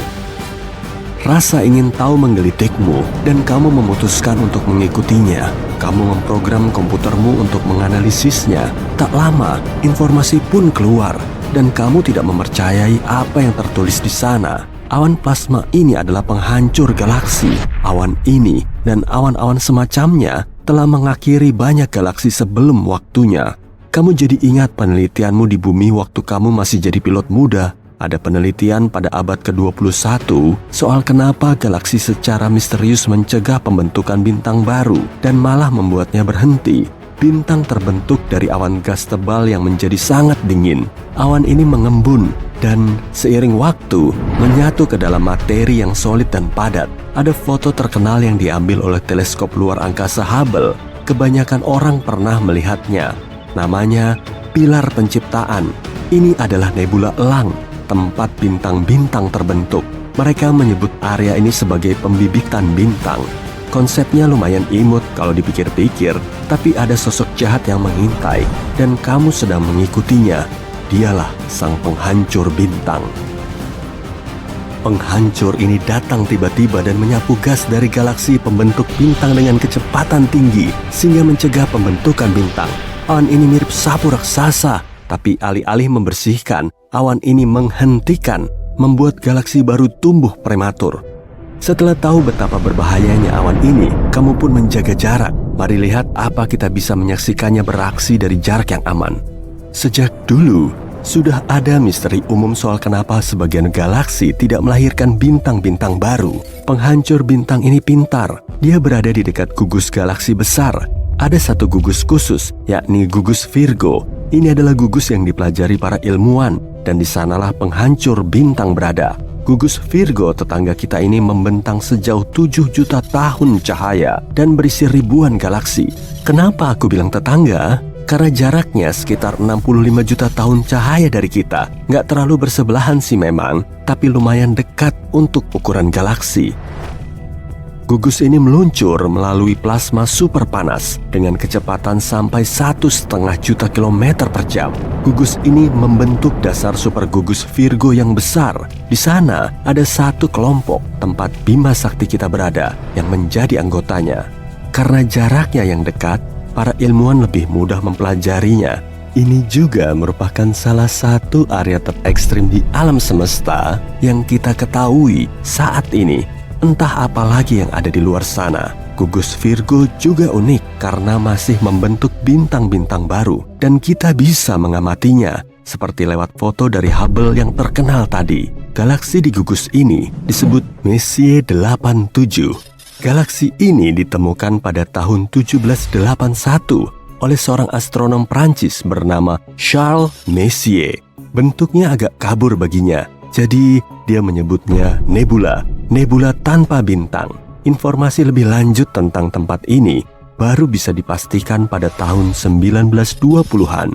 Rasa ingin tahu menggelitikmu dan kamu memutuskan untuk mengikutinya. Kamu memprogram komputermu untuk menganalisisnya. Tak lama, informasi pun keluar dan kamu tidak mempercayai apa yang tertulis di sana. Awan plasma ini adalah penghancur galaksi. Awan ini dan awan-awan semacamnya telah mengakhiri banyak galaksi sebelum waktunya. Kamu jadi ingat penelitianmu di bumi waktu kamu masih jadi pilot muda. Ada penelitian pada abad ke-21 soal kenapa galaksi secara misterius mencegah pembentukan bintang baru dan malah membuatnya berhenti. Bintang terbentuk dari awan gas tebal yang menjadi sangat dingin. Awan ini mengembun dan seiring waktu menyatu ke dalam materi yang solid dan padat. Ada foto terkenal yang diambil oleh teleskop luar angkasa Hubble. Kebanyakan orang pernah melihatnya. Namanya Pilar Penciptaan. Ini adalah nebula elang, tempat bintang-bintang terbentuk. Mereka menyebut area ini sebagai pembibitan bintang. Konsepnya lumayan imut kalau dipikir-pikir, tapi ada sosok jahat yang mengintai dan kamu sedang mengikutinya. Dialah sang penghancur bintang. Penghancur ini datang tiba-tiba dan menyapu gas dari galaksi pembentuk bintang dengan kecepatan tinggi sehingga mencegah pembentukan bintang. Awan ini mirip sapu raksasa, tapi alih-alih membersihkan, awan ini menghentikan, membuat galaksi baru tumbuh prematur. Setelah tahu betapa berbahayanya awan ini, kamu pun menjaga jarak. Mari lihat apa kita bisa menyaksikannya beraksi dari jarak yang aman. Sejak dulu, sudah ada misteri umum soal kenapa sebagian galaksi tidak melahirkan bintang-bintang baru. Penghancur bintang ini pintar. Dia berada di dekat gugus galaksi besar. Ada satu gugus khusus, yakni gugus Virgo. Ini adalah gugus yang dipelajari para ilmuwan, dan di sanalah penghancur bintang berada. Gugus Virgo tetangga kita ini membentang sejauh 7 juta tahun cahaya dan berisi ribuan galaksi. Kenapa aku bilang tetangga? Karena jaraknya sekitar 65 juta tahun cahaya dari kita. Nggak terlalu bersebelahan sih memang, tapi lumayan dekat untuk ukuran galaksi. Gugus ini meluncur melalui plasma super panas dengan kecepatan sampai 1,5 juta kilometer per jam. Gugus ini membentuk dasar super gugus Virgo yang besar. Di sana ada satu kelompok tempat Bima Sakti kita berada yang menjadi anggotanya. Karena jaraknya yang dekat, para ilmuwan lebih mudah mempelajarinya. Ini juga merupakan salah satu area terekstrim di alam semesta yang kita ketahui saat ini. Entah apa lagi yang ada di luar sana. Gugus Virgo juga unik karena masih membentuk bintang-bintang baru dan kita bisa mengamatinya seperti lewat foto dari Hubble yang terkenal tadi. Galaksi di gugus ini disebut Messier 87. Galaksi ini ditemukan pada tahun 1781 oleh seorang astronom Prancis bernama Charles Messier. Bentuknya agak kabur baginya, jadi dia menyebutnya nebula tanpa bintang. Informasi lebih lanjut tentang tempat ini baru bisa dipastikan pada tahun 1920-an.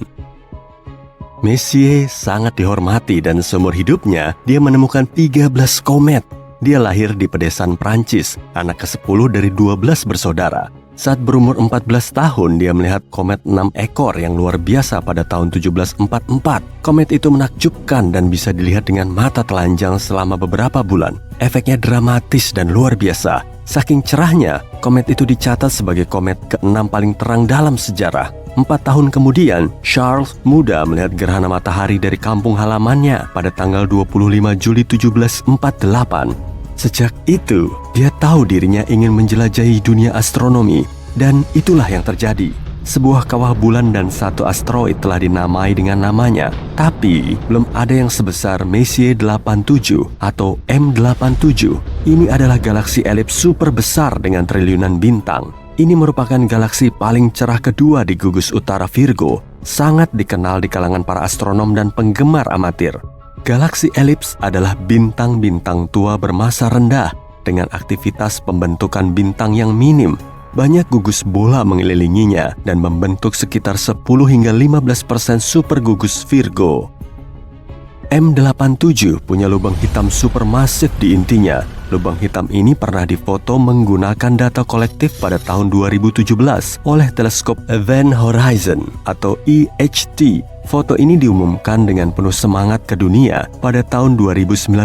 Messier sangat dihormati dan seumur hidupnya dia menemukan 13 komet. Dia lahir di pedesaan Prancis, anak ke-10 dari 12 bersaudara. Saat berumur 14 tahun, dia melihat komet 6 ekor yang luar biasa pada tahun 1744. Komet itu menakjubkan dan bisa dilihat dengan mata telanjang selama beberapa bulan. Efeknya dramatis dan luar biasa. Saking cerahnya, komet itu dicatat sebagai komet ke-6 paling terang dalam sejarah. 4 tahun kemudian, Charles muda melihat gerhana matahari dari kampung halamannya pada tanggal 25 Juli 1748. Sejak itu, dia tahu dirinya ingin menjelajahi dunia astronomi, dan itulah yang terjadi. Sebuah kawah bulan dan satu asteroid telah dinamai dengan namanya, tapi belum ada yang sebesar Messier 87 atau M87. Ini adalah galaksi elips super besar dengan triliunan bintang. Ini merupakan galaksi paling cerah kedua di gugus utara Virgo, sangat dikenal di kalangan para astronom dan penggemar amatir. Galaksi elips adalah bintang-bintang tua bermasa rendah dengan aktivitas pembentukan bintang yang minim. Banyak gugus bola mengelilinginya dan membentuk sekitar 10 hingga 15% super gugus Virgo. M87 punya lubang hitam supermasif di intinya. Lubang hitam ini pernah difoto menggunakan data kolektif pada tahun 2017 oleh teleskop Event Horizon atau EHT. Foto ini diumumkan dengan penuh semangat ke dunia pada tahun 2019.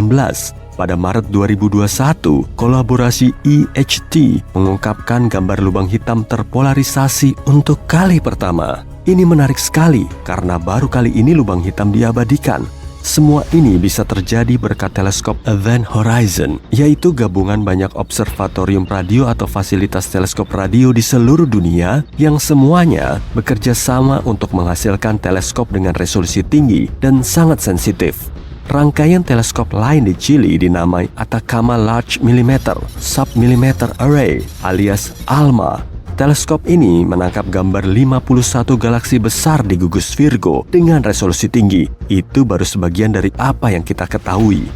Pada Maret 2021, kolaborasi EHT mengungkapkan gambar lubang hitam terpolarisasi untuk kali pertama. Ini menarik sekali karena baru kali ini lubang hitam diabadikan. Semua ini bisa terjadi berkat teleskop Event Horizon, yaitu gabungan banyak observatorium radio atau fasilitas teleskop radio di seluruh dunia yang semuanya bekerja sama untuk menghasilkan teleskop dengan resolusi tinggi dan sangat sensitif. Rangkaian teleskop lain di Chili dinamai Atacama Large Millimeter Submillimeter Array alias ALMA. Teleskop ini menangkap gambar 51 galaksi besar di gugus Virgo dengan resolusi tinggi. Itu baru sebagian dari apa yang kita ketahui.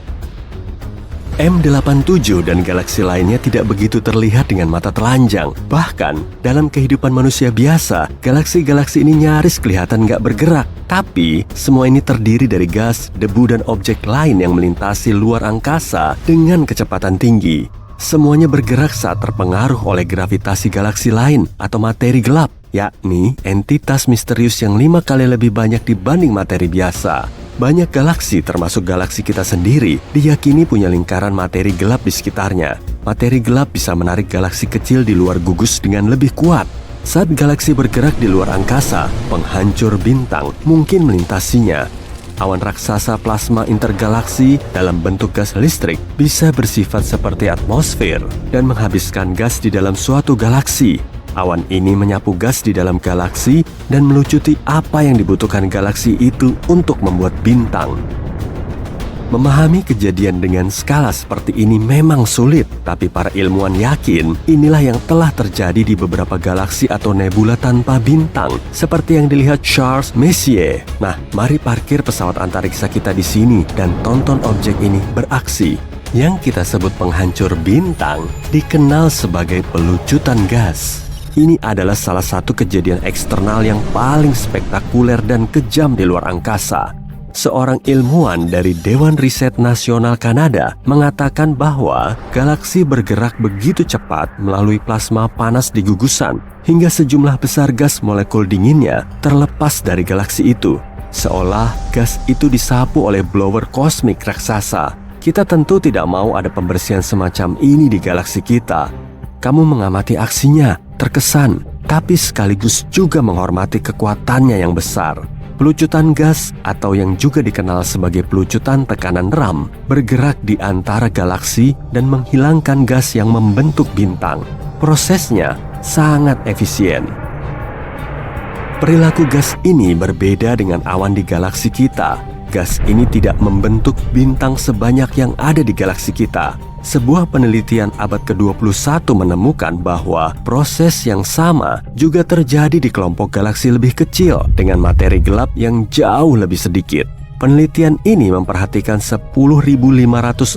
M87 dan galaksi lainnya tidak begitu terlihat dengan mata telanjang. Bahkan, dalam kehidupan manusia biasa, galaksi-galaksi ini nyaris kelihatan nggak bergerak. Tapi, semua ini terdiri dari gas, debu, dan objek lain yang melintasi luar angkasa dengan kecepatan tinggi. Semuanya bergerak saat terpengaruh oleh gravitasi galaksi lain atau materi gelap, yakni entitas misterius yang 5 kali lebih banyak dibanding materi biasa. Banyak galaksi, termasuk galaksi kita sendiri, diyakini punya lingkaran materi gelap di sekitarnya. Materi gelap bisa menarik galaksi kecil di luar gugus dengan lebih kuat. Saat galaksi bergerak di luar angkasa, penghancur bintang mungkin melintasinya. Awan raksasa plasma intergalaksi dalam bentuk gas listrik bisa bersifat seperti atmosfer dan menghabiskan gas di dalam suatu galaksi. Awan ini menyapu gas di dalam galaksi dan melucuti apa yang dibutuhkan galaksi itu untuk membuat bintang. Memahami kejadian dengan skala seperti ini memang sulit, tapi para ilmuwan yakin inilah yang telah terjadi di beberapa galaksi atau nebula tanpa bintang, seperti yang dilihat Charles Messier. Nah, mari parkir pesawat antariksa kita di sini dan tonton objek ini beraksi. Yang kita sebut penghancur bintang dikenal sebagai pelucutan gas. Ini adalah salah satu kejadian eksternal yang paling spektakuler dan kejam di luar angkasa. Seorang ilmuwan dari Dewan Riset Nasional Kanada mengatakan bahwa galaksi bergerak begitu cepat melalui plasma panas di gugusan, hingga sejumlah besar gas molekul dinginnya terlepas dari galaksi itu. Seolah gas itu disapu oleh blower kosmik raksasa. Kita tentu tidak mau ada pembersihan semacam ini di galaksi kita. Kamu mengamati aksinya, terkesan, tapi sekaligus juga menghormati kekuatannya yang besar. Pelucutan gas atau yang juga dikenal sebagai pelucutan tekanan RAM bergerak di antara galaksi dan menghilangkan gas yang membentuk bintang. Prosesnya sangat efisien. Perilaku gas ini berbeda dengan awan di galaksi kita. Gas ini tidak membentuk bintang sebanyak yang ada di galaksi kita. Sebuah penelitian abad ke-21 menemukan bahwa proses yang sama juga terjadi di kelompok galaksi lebih kecil dengan materi gelap yang jauh lebih sedikit. Penelitian ini memperhatikan 10.567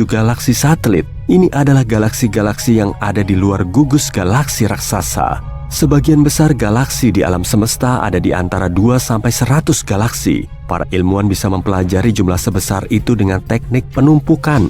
galaksi satelit. Ini adalah galaksi-galaksi yang ada di luar gugus galaksi raksasa. Sebagian besar galaksi di alam semesta ada di antara 2-100 galaksi. Para ilmuwan bisa mempelajari jumlah sebesar itu dengan teknik penumpukan.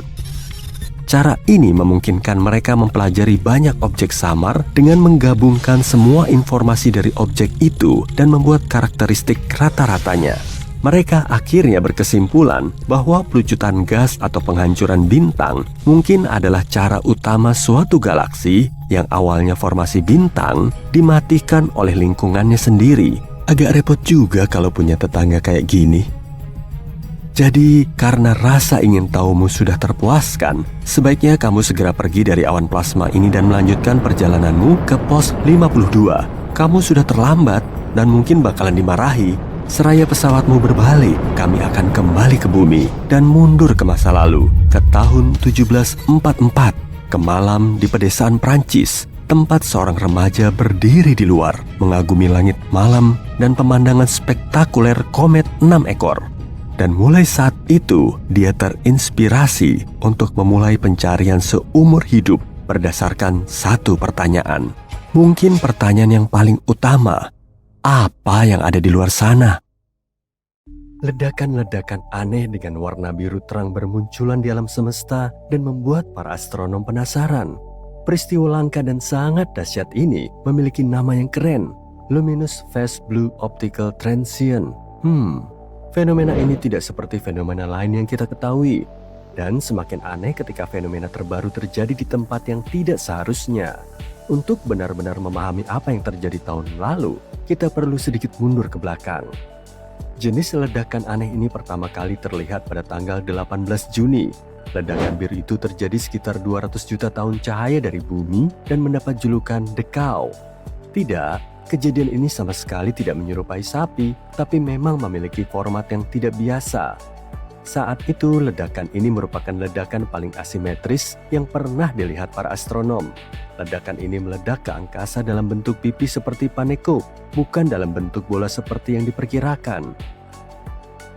Cara ini memungkinkan mereka mempelajari banyak objek samar dengan menggabungkan semua informasi dari objek itu dan membuat karakteristik rata-ratanya. Mereka akhirnya berkesimpulan bahwa pelucutan gas atau penghancuran bintang mungkin adalah cara utama suatu galaksi yang awalnya formasi bintang dimatikan oleh lingkungannya sendiri. Agak repot juga kalau punya tetangga kayak gini. Jadi, karena rasa ingin tahumu sudah terpuaskan, sebaiknya kamu segera pergi dari awan plasma ini dan melanjutkan perjalananmu ke pos 52. Kamu sudah terlambat dan mungkin bakalan dimarahi. Seraya pesawatmu berbalik, kami akan kembali ke bumi dan mundur ke masa lalu, ke tahun 1744, ke malam di pedesaan Prancis, tempat seorang remaja berdiri di luar, mengagumi langit malam dan pemandangan spektakuler komet 6 ekor. Dan mulai saat itu, dia terinspirasi untuk memulai pencarian seumur hidup berdasarkan satu pertanyaan. Mungkin pertanyaan yang paling utama, apa yang ada di luar sana? Ledakan-ledakan aneh dengan warna biru terang bermunculan di alam semesta dan membuat para astronom penasaran. Peristiwa langka dan sangat dahsyat ini memiliki nama yang keren, Luminous Phase Blue Optical Transient. Fenomena ini tidak seperti fenomena lain yang kita ketahui, dan semakin aneh ketika fenomena terbaru terjadi di tempat yang tidak seharusnya. Untuk benar-benar memahami apa yang terjadi tahun lalu, kita perlu sedikit mundur ke belakang. Jenis ledakan aneh ini pertama kali terlihat pada tanggal 18 Juni. Ledakan biru itu terjadi sekitar 200 juta tahun cahaya dari bumi dan mendapat julukan The Cow. Tidak, kejadian ini sama sekali tidak menyerupai sapi, tapi memang memiliki format yang tidak biasa. Saat itu, ledakan ini merupakan ledakan paling asimetris yang pernah dilihat para astronom. Ledakan ini meledak ke angkasa dalam bentuk pipi seperti panekuk, bukan dalam bentuk bola seperti yang diperkirakan.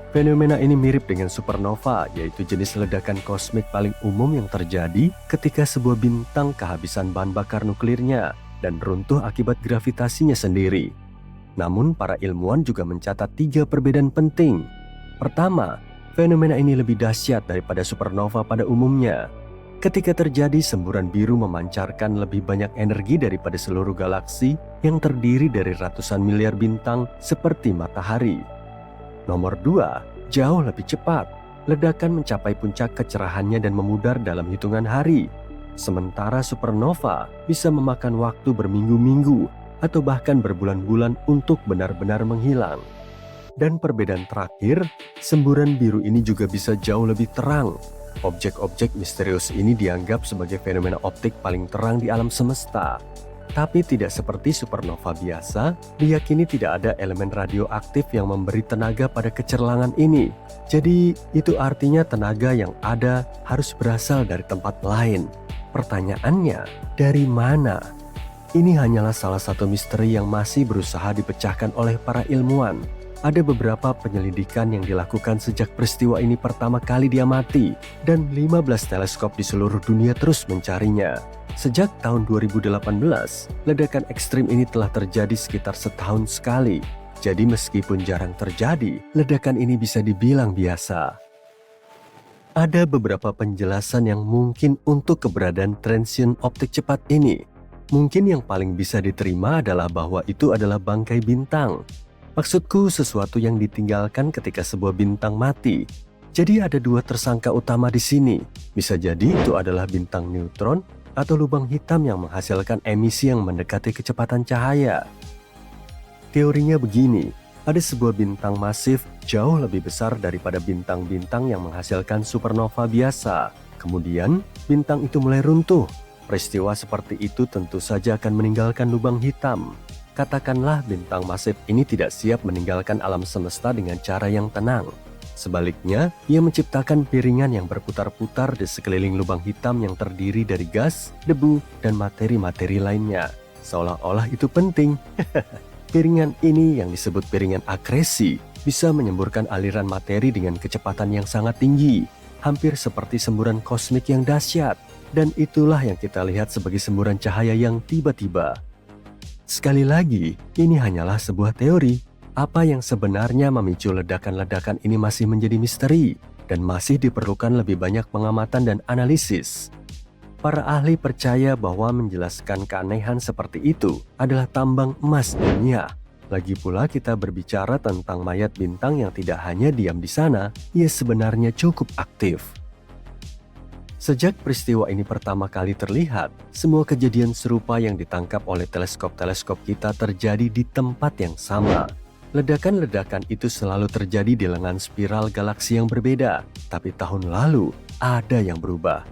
Fenomena ini mirip dengan supernova, yaitu jenis ledakan kosmik paling umum yang terjadi ketika sebuah bintang kehabisan bahan bakar nuklirnya dan runtuh akibat gravitasinya sendiri. Namun, para ilmuwan juga mencatat 3 perbedaan penting. Pertama, fenomena ini lebih dahsyat daripada supernova pada umumnya. Ketika terjadi, semburan biru memancarkan lebih banyak energi daripada seluruh galaksi yang terdiri dari ratusan miliar bintang seperti matahari. Nomor 2, jauh lebih cepat. Ledakan mencapai puncak kecerahannya dan memudar dalam hitungan hari. Sementara supernova bisa memakan waktu berminggu-minggu atau bahkan berbulan-bulan untuk benar-benar menghilang. Dan perbedaan terakhir, semburan biru ini juga bisa jauh lebih terang. Objek-objek misterius ini dianggap sebagai fenomena optik paling terang di alam semesta. Tapi tidak seperti supernova biasa, diyakini tidak ada elemen radioaktif yang memberi tenaga pada kecerlangan ini. Jadi, itu artinya tenaga yang ada harus berasal dari tempat lain. Pertanyaannya, dari mana? Ini hanyalah salah satu misteri yang masih berusaha dipecahkan oleh para ilmuwan. Ada beberapa penyelidikan yang dilakukan sejak peristiwa ini pertama kali diamati, dan 15 teleskop di seluruh dunia terus mencarinya. Sejak tahun 2018, ledakan ekstrim ini telah terjadi sekitar setahun sekali. Jadi meskipun jarang terjadi, ledakan ini bisa dibilang biasa. Ada beberapa penjelasan yang mungkin untuk keberadaan transient optik cepat ini. Mungkin yang paling bisa diterima adalah bahwa itu adalah bangkai bintang. Maksudku sesuatu yang ditinggalkan ketika sebuah bintang mati. Jadi ada 2 tersangka utama di sini. Bisa jadi itu adalah bintang neutron atau lubang hitam yang menghasilkan emisi yang mendekati kecepatan cahaya. Teorinya begini, ada sebuah bintang masif jauh lebih besar daripada bintang-bintang yang menghasilkan supernova biasa. Kemudian, bintang itu mulai runtuh. Peristiwa seperti itu tentu saja akan meninggalkan lubang hitam. Katakanlah bintang masif ini tidak siap meninggalkan alam semesta dengan cara yang tenang. Sebaliknya, ia menciptakan piringan yang berputar-putar di sekeliling lubang hitam yang terdiri dari gas, debu, dan materi-materi lainnya. Seolah-olah itu penting. Piringan ini yang disebut piringan akresi bisa menyemburkan aliran materi dengan kecepatan yang sangat tinggi, hampir seperti semburan kosmik yang dahsyat. Dan itulah yang kita lihat sebagai semburan cahaya yang tiba-tiba. Sekali lagi, ini hanyalah sebuah teori. Apa yang sebenarnya memicu ledakan-ledakan ini masih menjadi misteri dan masih diperlukan lebih banyak pengamatan dan analisis. Para ahli percaya bahwa menjelaskan keanehan seperti itu adalah tambang emas dunia. Lagi pula kita berbicara tentang mayat bintang yang tidak hanya diam di sana, ia sebenarnya cukup aktif. Sejak peristiwa ini pertama kali terlihat, semua kejadian serupa yang ditangkap oleh teleskop-teleskop kita terjadi di tempat yang sama. Ledakan-ledakan itu selalu terjadi di lengan spiral galaksi yang berbeda, tapi tahun lalu ada yang berubah.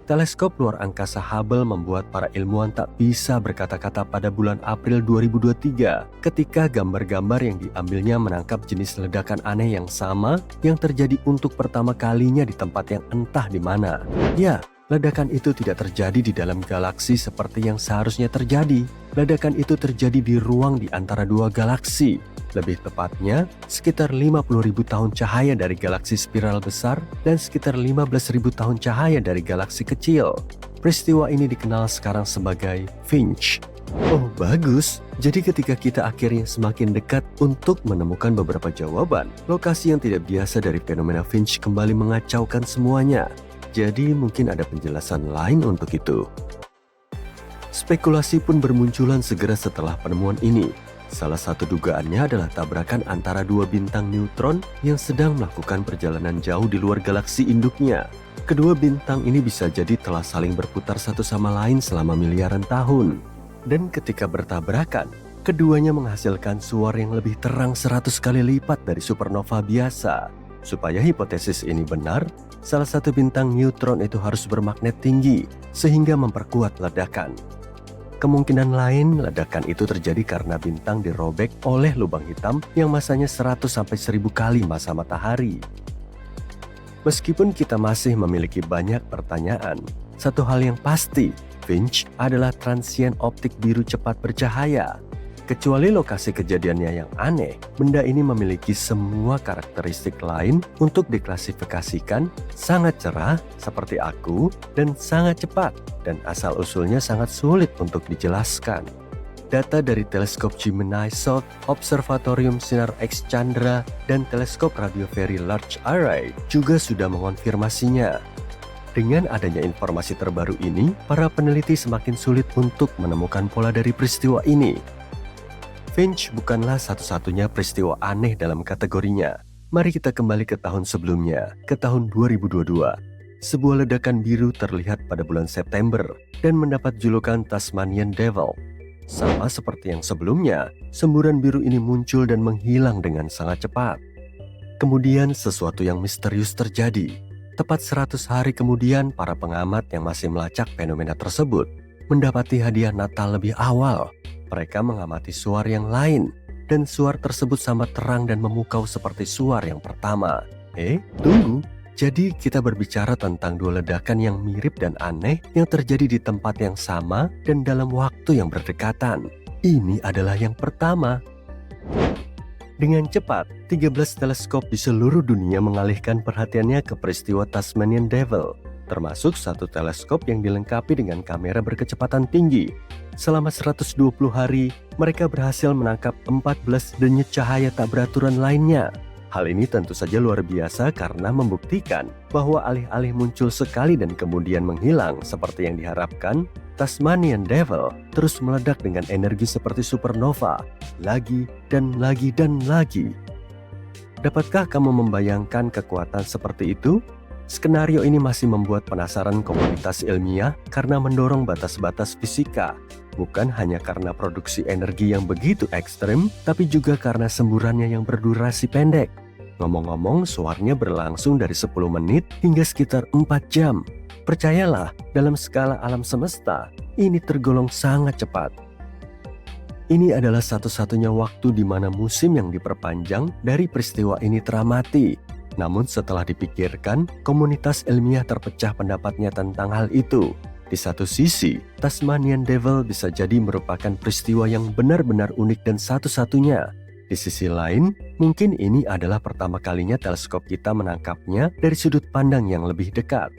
Teleskop luar angkasa Hubble membuat para ilmuwan tak bisa berkata-kata pada bulan April 2023 ketika gambar-gambar yang diambilnya menangkap jenis ledakan aneh yang sama yang terjadi untuk pertama kalinya di tempat yang entah di mana. Ya, ledakan itu tidak terjadi di dalam galaksi seperti yang seharusnya terjadi. Ledakan itu terjadi di ruang di antara dua galaksi. Lebih tepatnya, sekitar 50.000 tahun cahaya dari galaksi spiral besar dan sekitar 15.000 tahun cahaya dari galaksi kecil. Peristiwa ini dikenal sekarang sebagai Finch. Oh, bagus. Jadi ketika kita akhirnya semakin dekat untuk menemukan beberapa jawaban, lokasi yang tidak biasa dari fenomena Finch kembali mengacaukan semuanya. Jadi mungkin ada penjelasan lain untuk itu. Spekulasi pun bermunculan segera setelah penemuan ini. Salah satu dugaannya adalah tabrakan antara dua bintang neutron yang sedang melakukan perjalanan jauh di luar galaksi induknya. Kedua bintang ini bisa jadi telah saling berputar satu sama lain selama miliaran tahun. Dan ketika bertabrakan, keduanya menghasilkan suara yang lebih terang 100 kali lipat dari supernova biasa. Supaya hipotesis ini benar, salah satu bintang neutron itu harus bermagnet tinggi sehingga memperkuat ledakan. Kemungkinan lain, ledakan itu terjadi karena bintang dirobek oleh lubang hitam yang masanya 100-1000 kali massa matahari. Meskipun kita masih memiliki banyak pertanyaan, satu hal yang pasti, Finch adalah transien optik biru cepat bercahaya. Kecuali lokasi kejadiannya yang aneh, benda ini memiliki semua karakteristik lain untuk diklasifikasikan sangat cerah seperti aku dan sangat cepat, dan asal-usulnya sangat sulit untuk dijelaskan. Data dari teleskop Gemini South, Observatorium Sinar X Chandra, dan teleskop Radio Very Large Array juga sudah mengonfirmasinya. Dengan adanya informasi terbaru ini, para peneliti semakin sulit untuk menemukan pola dari peristiwa ini. Finch bukanlah satu-satunya peristiwa aneh dalam kategorinya. Mari kita kembali ke tahun sebelumnya, ke tahun 2022. Sebuah ledakan biru terlihat pada bulan September dan mendapat julukan Tasmanian Devil. Sama seperti yang sebelumnya, semburan biru ini muncul dan menghilang dengan sangat cepat. Kemudian sesuatu yang misterius terjadi. Tepat 100 hari kemudian, para pengamat yang masih melacak fenomena tersebut mendapati hadiah Natal lebih awal. Mereka mengamati suar yang lain, dan suar tersebut sama terang dan memukau seperti suar yang pertama. Tunggu. Jadi kita berbicara tentang dua ledakan yang mirip dan aneh yang terjadi di tempat yang sama dan dalam waktu yang berdekatan. Ini adalah yang pertama. Dengan cepat, 13 teleskop di seluruh dunia mengalihkan perhatiannya ke peristiwa Tasmanian Devil, termasuk satu teleskop yang dilengkapi dengan kamera berkecepatan tinggi. Selama 120 hari, mereka berhasil menangkap 14 denyut cahaya tak beraturan lainnya. Hal ini tentu saja luar biasa karena membuktikan bahwa alih-alih muncul sekali dan kemudian menghilang seperti yang diharapkan, Tasmanian Devil terus meledak dengan energi seperti supernova, lagi dan lagi dan lagi. Dapatkah kamu membayangkan kekuatan seperti itu? Skenario ini masih membuat penasaran komunitas ilmiah karena mendorong batas-batas fisika. Bukan hanya karena produksi energi yang begitu ekstrim, tapi juga karena semburannya yang berdurasi pendek. Ngomong-ngomong, suaranya berlangsung dari 10 menit hingga sekitar 4 jam. Percayalah, dalam skala alam semesta, ini tergolong sangat cepat. Ini adalah satu-satunya waktu di mana musim yang diperpanjang dari peristiwa ini teramati. Namun setelah dipikirkan, komunitas ilmiah terpecah pendapatnya tentang hal itu. Di satu sisi, Tasmanian Devil bisa jadi merupakan peristiwa yang benar-benar unik dan satu-satunya. Di sisi lain, mungkin ini adalah pertama kalinya teleskop kita menangkapnya dari sudut pandang yang lebih dekat.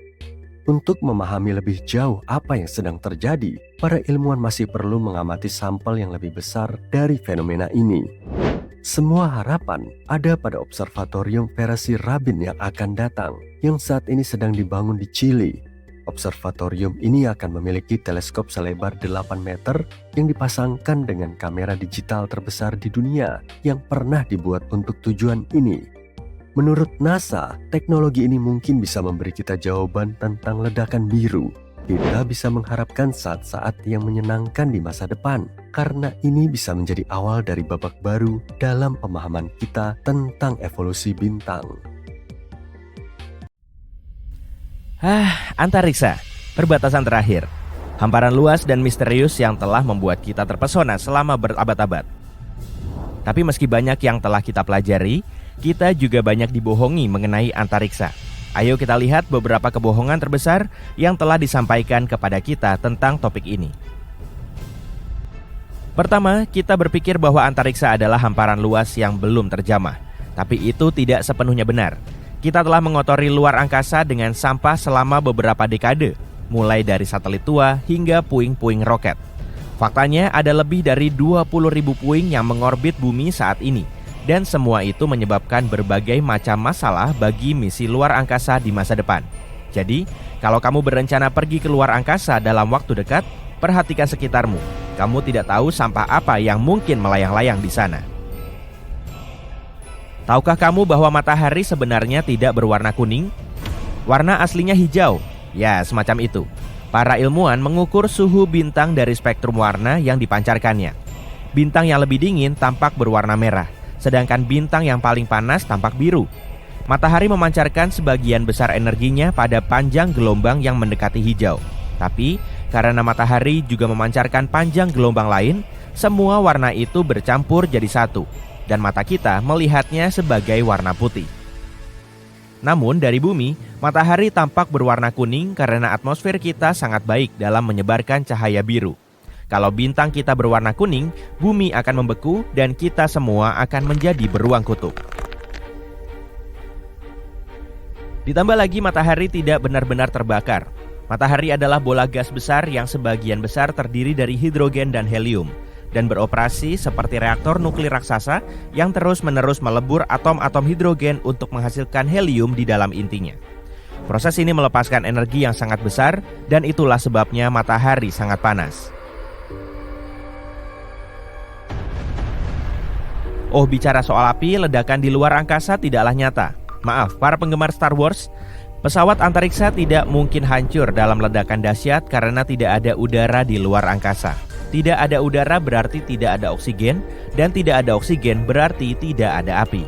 Untuk memahami lebih jauh apa yang sedang terjadi, para ilmuwan masih perlu mengamati sampel yang lebih besar dari fenomena ini. Semua harapan ada pada Observatorium Verasi Rabin yang akan datang, yang saat ini sedang dibangun di Chili. Observatorium ini akan memiliki teleskop selebar 8 meter yang dipasangkan dengan kamera digital terbesar di dunia yang pernah dibuat untuk tujuan ini. Menurut NASA, teknologi ini mungkin bisa memberi kita jawaban tentang ledakan biru. Kita bisa mengharapkan saat-saat yang menyenangkan di masa depan, karena ini bisa menjadi awal dari babak baru dalam pemahaman kita tentang evolusi bintang. Antariksa, Perbatasan terakhir, hamparan luas dan misterius yang telah membuat kita terpesona selama berabad-abad. Tapi meski banyak yang telah kita pelajari, kita juga banyak dibohongi mengenai antariksa. Ayo kita lihat beberapa kebohongan terbesar yang telah disampaikan kepada kita tentang topik ini. Pertama, kita berpikir bahwa antariksa adalah hamparan luas yang belum terjamah. Tapi itu tidak sepenuhnya benar. Kita telah mengotori luar angkasa dengan sampah selama beberapa dekade, mulai dari satelit tua hingga puing-puing roket. Faktanya ada lebih dari 20.000 puing yang mengorbit bumi saat ini. Dan semua itu menyebabkan berbagai macam masalah bagi misi luar angkasa di masa depan. Jadi, kalau kamu berencana pergi ke luar angkasa dalam waktu dekat, perhatikan sekitarmu. Kamu tidak tahu sampah apa yang mungkin melayang-layang di sana. Tahukah kamu bahwa matahari sebenarnya tidak berwarna kuning? Warna aslinya hijau. Ya, semacam itu. Para ilmuwan mengukur suhu bintang dari spektrum warna yang dipancarkannya. Bintang yang lebih dingin tampak berwarna merah, sedangkan bintang yang paling panas tampak biru. Matahari memancarkan sebagian besar energinya pada panjang gelombang yang mendekati hijau. Tapi, karena matahari juga memancarkan panjang gelombang lain, semua warna itu bercampur jadi satu, dan mata kita melihatnya sebagai warna putih. Namun dari bumi, matahari tampak berwarna kuning karena atmosfer kita sangat baik dalam menyebarkan cahaya biru. Kalau bintang kita berwarna kuning, bumi akan membeku dan kita semua akan menjadi beruang kutub. Ditambah lagi matahari tidak benar-benar terbakar. Matahari adalah bola gas besar yang sebagian besar terdiri dari hidrogen dan helium dan beroperasi seperti reaktor nuklir raksasa yang terus-menerus melebur atom-atom hidrogen untuk menghasilkan helium di dalam intinya. Proses ini melepaskan energi yang sangat besar dan itulah sebabnya matahari sangat panas. Oh, bicara soal api, ledakan di luar angkasa tidaklah nyata. Maaf, para penggemar Star Wars, pesawat antariksa tidak mungkin hancur dalam ledakan dahsyat karena tidak ada udara di luar angkasa. Tidak ada udara berarti tidak ada oksigen, dan tidak ada oksigen berarti tidak ada api.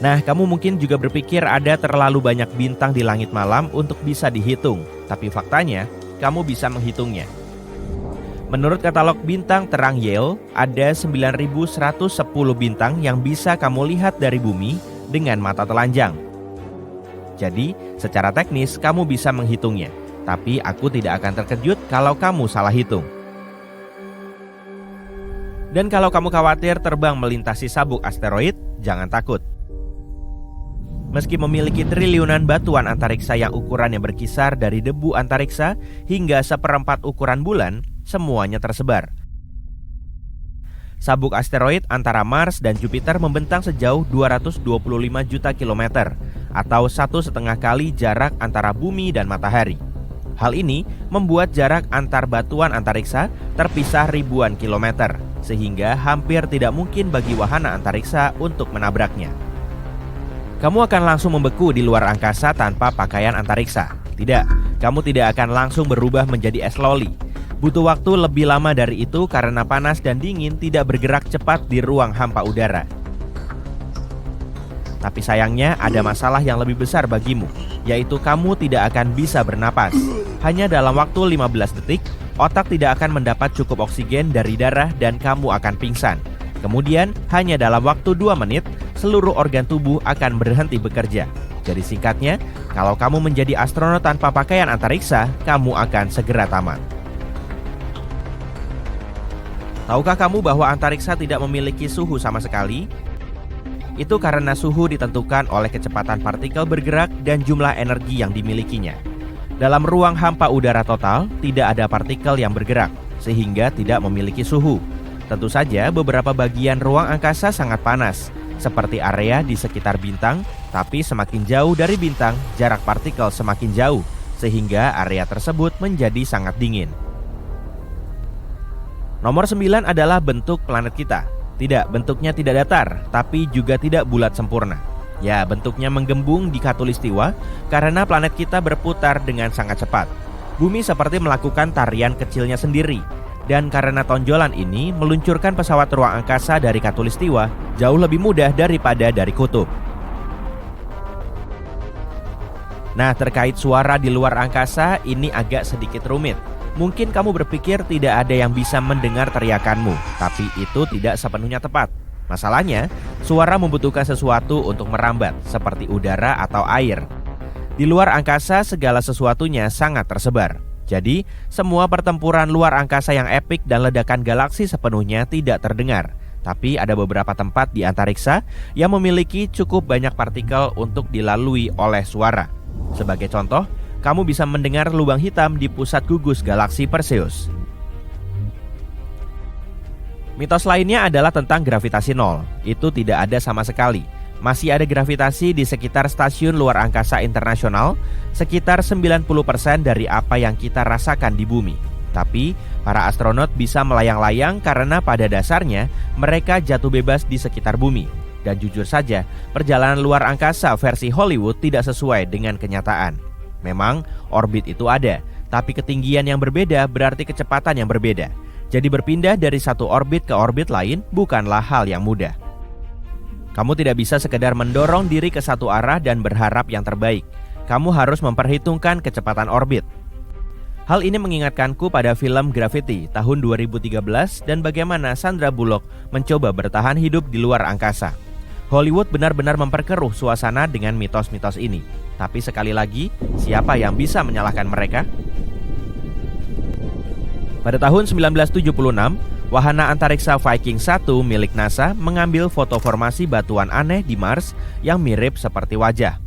Nah, kamu mungkin juga berpikir ada terlalu banyak bintang di langit malam untuk bisa dihitung, tapi faktanya, kamu bisa menghitungnya. Menurut katalog bintang terang Yale, ada 9.110 bintang yang bisa kamu lihat dari bumi dengan mata telanjang. Jadi, secara teknis kamu bisa menghitungnya, tapi aku tidak akan terkejut kalau kamu salah hitung. Dan kalau kamu khawatir terbang melintasi sabuk asteroid, jangan takut. Meski memiliki triliunan batuan antariksa yang ukurannya berkisar dari debu antariksa hingga 1/4 ukuran bulan, semuanya tersebar. Sabuk asteroid antara Mars dan Jupiter membentang sejauh 225 juta kilometer atau 1,5 kali jarak antara bumi dan matahari. Hal ini membuat jarak antar batuan antariksa terpisah ribuan kilometer, sehingga hampir tidak mungkin bagi wahana antariksa untuk menabraknya. Kamu akan langsung membeku di luar angkasa tanpa pakaian antariksa. Tidak, kamu tidak akan langsung berubah menjadi es loli. Butuh waktu lebih lama dari itu karena panas dan dingin tidak bergerak cepat di ruang hampa udara. Tapi sayangnya ada masalah yang lebih besar bagimu, yaitu kamu tidak akan bisa bernapas. Hanya dalam waktu 15 detik, otak tidak akan mendapat cukup oksigen dari darah dan kamu akan pingsan. Kemudian, hanya dalam waktu 2 menit, seluruh organ tubuh akan berhenti bekerja. Jadi singkatnya, kalau kamu menjadi astronot tanpa pakaian antariksa, kamu akan segera tamat. Tahukah kamu bahwa antariksa tidak memiliki suhu sama sekali? Itu karena suhu ditentukan oleh kecepatan partikel bergerak dan jumlah energi yang dimilikinya. Dalam ruang hampa udara total, tidak ada partikel yang bergerak, sehingga tidak memiliki suhu. Tentu saja beberapa bagian ruang angkasa sangat panas, seperti area di sekitar bintang, tapi semakin jauh dari bintang, jarak partikel semakin jauh, sehingga area tersebut menjadi sangat dingin. Nomor 9 adalah bentuk planet kita. Tidak, bentuknya tidak datar, tapi juga tidak bulat sempurna. Ya, bentuknya menggembung di khatulistiwa karena planet kita berputar dengan sangat cepat. Bumi seperti melakukan tarian kecilnya sendiri. Dan karena tonjolan ini, meluncurkan pesawat ruang angkasa dari khatulistiwa jauh lebih mudah daripada dari kutub. Nah, terkait suara di luar angkasa, ini agak sedikit rumit. Mungkin kamu berpikir tidak ada yang bisa mendengar teriakanmu, tapi itu tidak sepenuhnya tepat. Masalahnya, suara membutuhkan sesuatu untuk merambat, seperti udara atau air. Di luar angkasa, segala sesuatunya sangat tersebar. Jadi, semua pertempuran luar angkasa yang epik dan ledakan galaksi sepenuhnya tidak terdengar. Tapi ada beberapa tempat di antariksa yang memiliki cukup banyak partikel untuk dilalui oleh suara. Sebagai contoh, kamu bisa mendengar lubang hitam di pusat gugus galaksi Perseus. Mitos lainnya adalah tentang gravitasi nol. Itu tidak ada sama sekali. Masih ada gravitasi di sekitar stasiun luar angkasa internasional, sekitar 90% dari apa yang kita rasakan di bumi. Tapi, para astronot bisa melayang-layang karena pada dasarnya mereka jatuh bebas di sekitar bumi. Dan jujur saja, perjalanan luar angkasa versi Hollywood tidak sesuai dengan kenyataan. Memang, orbit itu ada, tapi ketinggian yang berbeda berarti kecepatan yang berbeda. Jadi berpindah dari satu orbit ke orbit lain bukanlah hal yang mudah. Kamu tidak bisa sekedar mendorong diri ke satu arah dan berharap yang terbaik. Kamu harus memperhitungkan kecepatan orbit. Hal ini mengingatkanku pada film Gravity tahun 2013 dan bagaimana Sandra Bullock mencoba bertahan hidup di luar angkasa. Hollywood benar-benar memperkeruh suasana dengan mitos-mitos ini. Tapi sekali lagi, siapa yang bisa menyalahkan mereka? Pada tahun 1976, wahana antariksa Viking 1 milik NASA mengambil foto formasi batuan aneh di Mars yang mirip seperti wajah.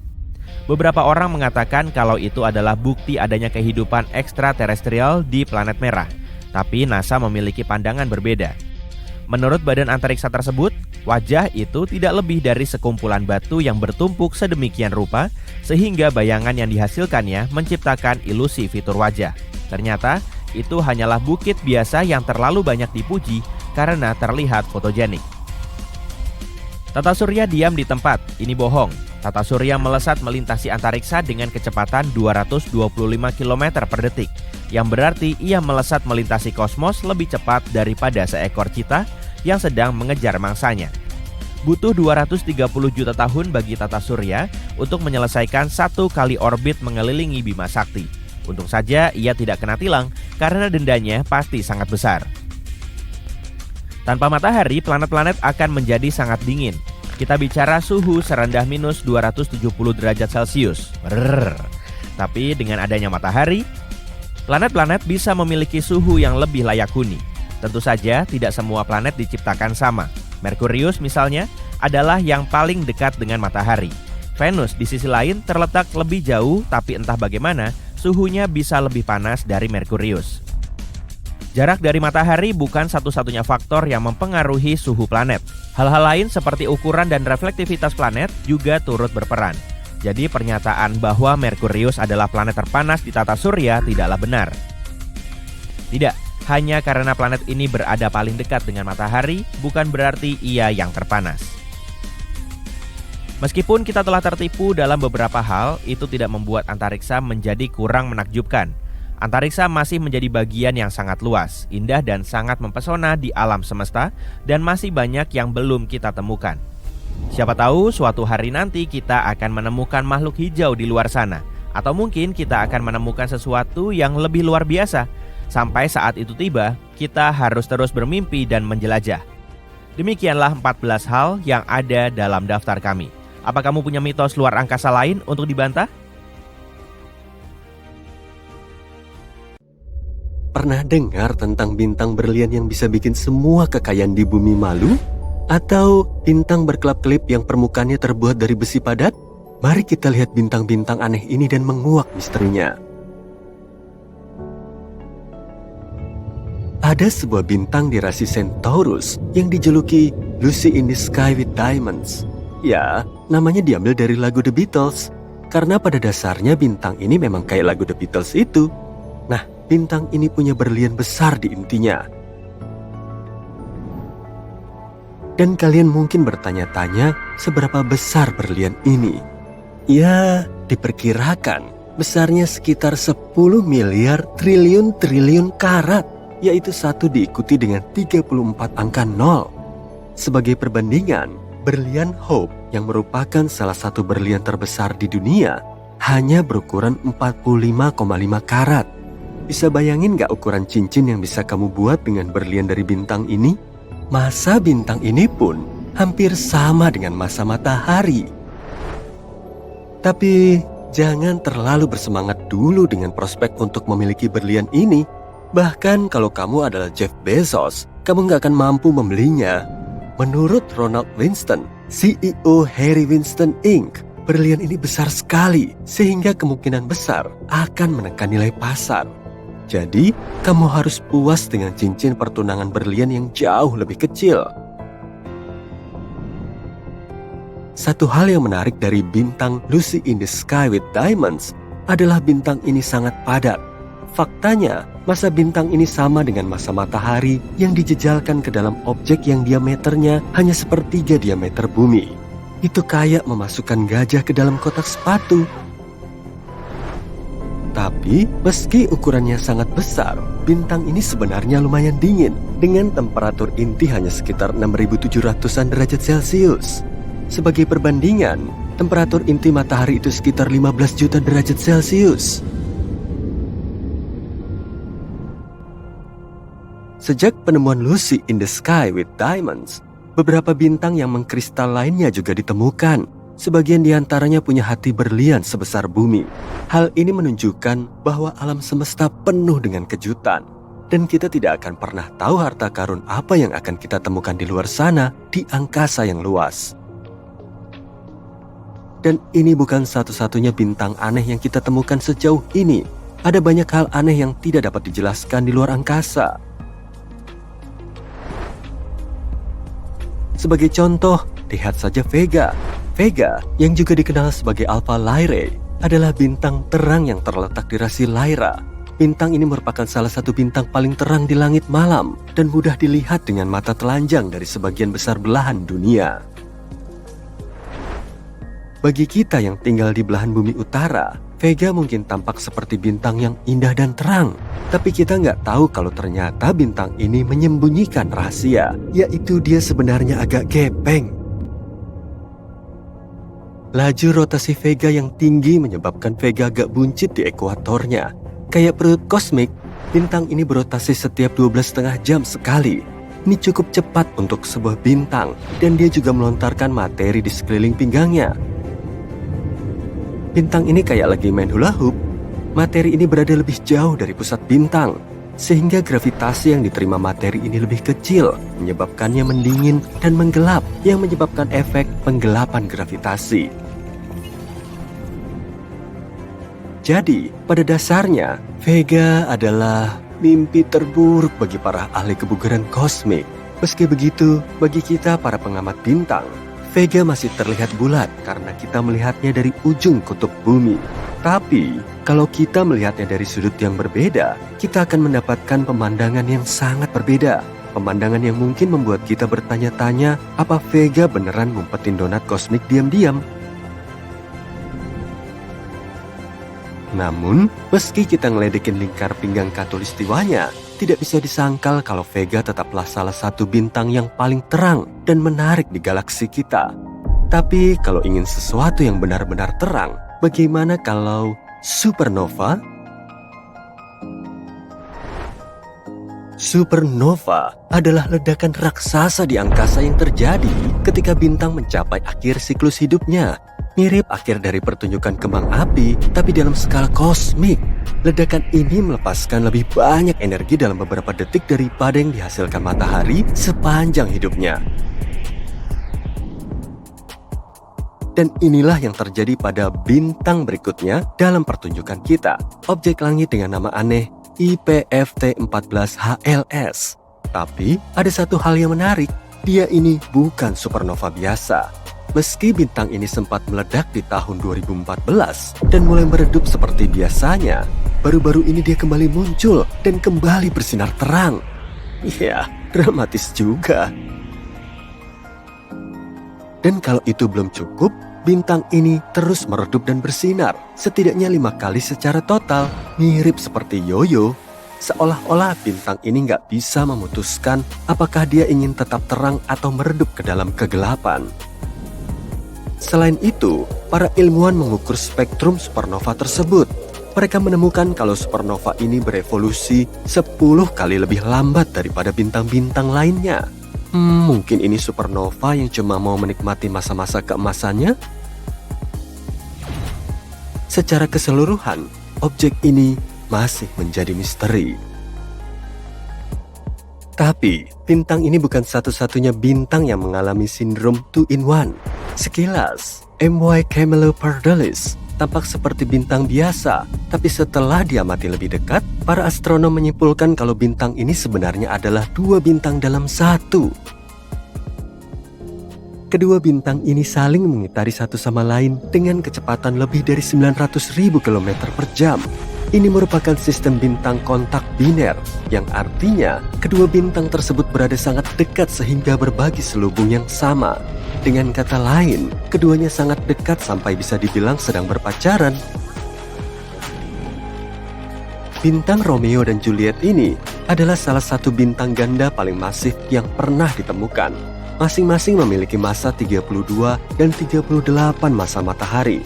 Beberapa orang mengatakan kalau itu adalah bukti adanya kehidupan ekstraterestrial di planet merah. Tapi NASA memiliki pandangan berbeda. Menurut badan antariksa tersebut, wajah itu tidak lebih dari sekumpulan batu yang bertumpuk sedemikian rupa sehingga bayangan yang dihasilkannya menciptakan ilusi fitur wajah. Ternyata, itu hanyalah bukit biasa yang terlalu banyak dipuji karena terlihat fotogenik. Tata surya diam di tempat, ini bohong. Tata surya melesat melintasi antariksa dengan kecepatan 225 km per detik, yang berarti ia melesat melintasi kosmos lebih cepat daripada seekor cheetah yang sedang mengejar mangsanya. Butuh 230 juta tahun bagi tata surya untuk menyelesaikan satu kali orbit mengelilingi Bima Sakti. Untung saja ia tidak kena tilang karena dendanya pasti sangat besar. Tanpa matahari, planet-planet akan menjadi sangat dingin. Kita bicara suhu serendah minus 270 derajat Celcius. Tapi dengan adanya matahari, planet-planet bisa memiliki suhu yang lebih layak huni. Tentu saja tidak semua planet diciptakan sama. Merkurius misalnya adalah yang paling dekat dengan matahari. Venus di sisi lain terletak lebih jauh, tapi entah bagaimana suhunya bisa lebih panas dari Merkurius. Jarak dari matahari bukan satu-satunya faktor yang mempengaruhi suhu planet. Hal-hal lain seperti ukuran dan reflektivitas planet juga turut berperan. Jadi pernyataan bahwa Merkurius adalah planet terpanas di tata surya tidaklah benar. Tidak, hanya karena planet ini berada paling dekat dengan matahari, bukan berarti ia yang terpanas. Meskipun kita telah tertipu dalam beberapa hal, itu tidak membuat antariksa menjadi kurang menakjubkan. Antariksa masih menjadi bagian yang sangat luas, indah dan sangat mempesona di alam semesta, dan masih banyak yang belum kita temukan. Siapa tahu suatu hari nanti kita akan menemukan makhluk hijau di luar sana, atau mungkin kita akan menemukan sesuatu yang lebih luar biasa. Sampai saat itu tiba, kita harus terus bermimpi dan menjelajah. Demikianlah 14 hal yang ada dalam daftar kami. Apa kamu punya mitos luar angkasa lain untuk dibantah? Pernah dengar tentang bintang berlian yang bisa bikin semua kekayaan di bumi malu? Atau bintang berkelap-kelip yang permukaannya terbuat dari besi padat? Mari kita lihat bintang-bintang aneh ini dan menguak misterinya. Ada sebuah bintang di rasi Centaurus yang dijuluki Lucy in the Sky with Diamonds. Ya, namanya diambil dari lagu The Beatles. Karena pada dasarnya bintang ini memang kayak lagu The Beatles itu. Nah, bintang ini punya berlian besar di intinya. Dan kalian mungkin bertanya-tanya seberapa besar berlian ini. Ya, diperkirakan besarnya sekitar 10 miliar triliun karat, yaitu 1 diikuti dengan 34 angka 0. Sebagai perbandingan, berlian Hope yang merupakan salah satu berlian terbesar di dunia hanya berukuran 45,5 karat. Bisa bayangin gak ukuran cincin yang bisa kamu buat dengan berlian dari bintang ini? Masa bintang ini pun hampir sama dengan masa matahari. Tapi jangan terlalu bersemangat dulu dengan prospek untuk memiliki berlian ini. Bahkan kalau kamu adalah Jeff Bezos, kamu gak akan mampu membelinya. Menurut Ronald Winston, CEO Harry Winston Inc., berlian ini besar sekali sehingga kemungkinan besar akan menekan nilai pasar. Jadi, kamu harus puas dengan cincin pertunangan berlian yang jauh lebih kecil. Satu hal yang menarik dari bintang Lucy in the Sky with Diamonds adalah bintang ini sangat padat. Faktanya, masa bintang ini sama dengan masa matahari yang dijejalkan ke dalam objek yang diameternya hanya sepertiga diameter bumi. Itu kayak memasukkan gajah ke dalam kotak sepatu. Tapi, meski ukurannya sangat besar, bintang ini sebenarnya lumayan dingin dengan temperatur inti hanya sekitar 6.700-an derajat Celcius. Sebagai perbandingan, temperatur inti matahari itu sekitar 15 juta derajat Celcius. Sejak penemuan Lucy in the Sky with Diamonds, beberapa bintang yang mengkristal lainnya juga ditemukan. Sebagian diantaranya punya hati berlian sebesar bumi. Hal ini menunjukkan bahwa alam semesta penuh dengan kejutan. Dan kita tidak akan pernah tahu harta karun apa yang akan kita temukan di luar sana di angkasa yang luas. Dan ini bukan satu-satunya bintang aneh yang kita temukan sejauh ini. Ada banyak hal aneh yang tidak dapat dijelaskan di luar angkasa. Sebagai contoh, lihat saja Vega. Vega, yang juga dikenal sebagai Alpha Lyrae, adalah bintang terang yang terletak di rasi Lyra. Bintang ini merupakan salah satu bintang paling terang di langit malam dan mudah dilihat dengan mata telanjang dari sebagian besar belahan dunia. Bagi kita yang tinggal di belahan bumi utara, Vega mungkin tampak seperti bintang yang indah dan terang. Tapi kita nggak tahu kalau ternyata bintang ini menyembunyikan rahasia, yaitu dia sebenarnya agak gepeng. Laju rotasi Vega yang tinggi menyebabkan Vega agak buncit di ekuatornya. Kayak perut kosmik, bintang ini berotasi setiap 12,5 jam sekali. Ini cukup cepat untuk sebuah bintang, dan dia juga melontarkan materi di sekeliling pinggangnya. Bintang ini kayak lagi main hula hoop. Materi ini berada lebih jauh dari pusat bintang, sehingga gravitasi yang diterima materi ini lebih kecil, menyebabkannya mendingin dan menggelap, yang menyebabkan efek penggelapan gravitasi. Jadi, pada dasarnya, Vega adalah mimpi terburuk bagi para ahli kebugaran kosmik. Meski begitu, bagi kita para pengamat bintang, Vega masih terlihat bulat karena kita melihatnya dari ujung kutub bumi. Tapi, kalau kita melihatnya dari sudut yang berbeda, kita akan mendapatkan pemandangan yang sangat berbeda. Pemandangan yang mungkin membuat kita bertanya-tanya, apa Vega beneran ngumpetin donat kosmik diam-diam? Namun, meski kita ngeledekin lingkar pinggang khatulistiwanya, tidak bisa disangkal kalau Vega tetaplah salah satu bintang yang paling terang dan menarik di galaksi kita. Tapi kalau ingin sesuatu yang benar-benar terang, bagaimana kalau supernova? Supernova adalah ledakan raksasa di angkasa yang terjadi ketika bintang mencapai akhir siklus hidupnya. Mirip akhir dari pertunjukan kembang api, tapi dalam skala kosmik. Ledakan ini melepaskan lebih banyak energi dalam beberapa detik daripada yang dihasilkan matahari sepanjang hidupnya. Dan inilah yang terjadi pada bintang berikutnya dalam pertunjukan kita. Objek langit dengan nama aneh IPFT14HLS. Tapi ada satu hal yang menarik, dia ini bukan supernova biasa. Meski bintang ini sempat meledak di tahun 2014 dan mulai meredup seperti biasanya, baru-baru ini dia kembali muncul dan kembali bersinar terang. Iya, dramatis juga. Dan kalau itu belum cukup, bintang ini terus meredup dan bersinar, setidaknya 5 kali secara total, mirip seperti yoyo. Seolah-olah bintang ini nggak bisa memutuskan apakah dia ingin tetap terang atau meredup ke dalam kegelapan. Selain itu, para ilmuwan mengukur spektrum supernova tersebut. Mereka menemukan kalau supernova ini berevolusi 10 kali lebih lambat daripada bintang-bintang lainnya. Mungkin ini supernova yang cuma mau menikmati masa-masa keemasannya? Secara keseluruhan, objek ini masih menjadi misteri. Tapi, bintang ini bukan satu-satunya bintang yang mengalami sindrom 2-in-1. Sekilas, MY Camelopardalis tampak seperti bintang biasa, tapi setelah diamati lebih dekat, para astronom menyimpulkan kalau bintang ini sebenarnya adalah 2 bintang dalam 1. Kedua bintang ini saling mengitari satu sama lain dengan kecepatan lebih dari 900.000 km per jam. Ini merupakan sistem bintang kontak biner, yang artinya kedua bintang tersebut berada sangat dekat sehingga berbagi selubung yang sama. Dengan kata lain, keduanya sangat dekat sampai bisa dibilang sedang berpacaran. Bintang Romeo dan Juliet ini adalah salah satu bintang ganda paling masif yang pernah ditemukan. Masing-masing memiliki massa 32 dan 38 massa matahari.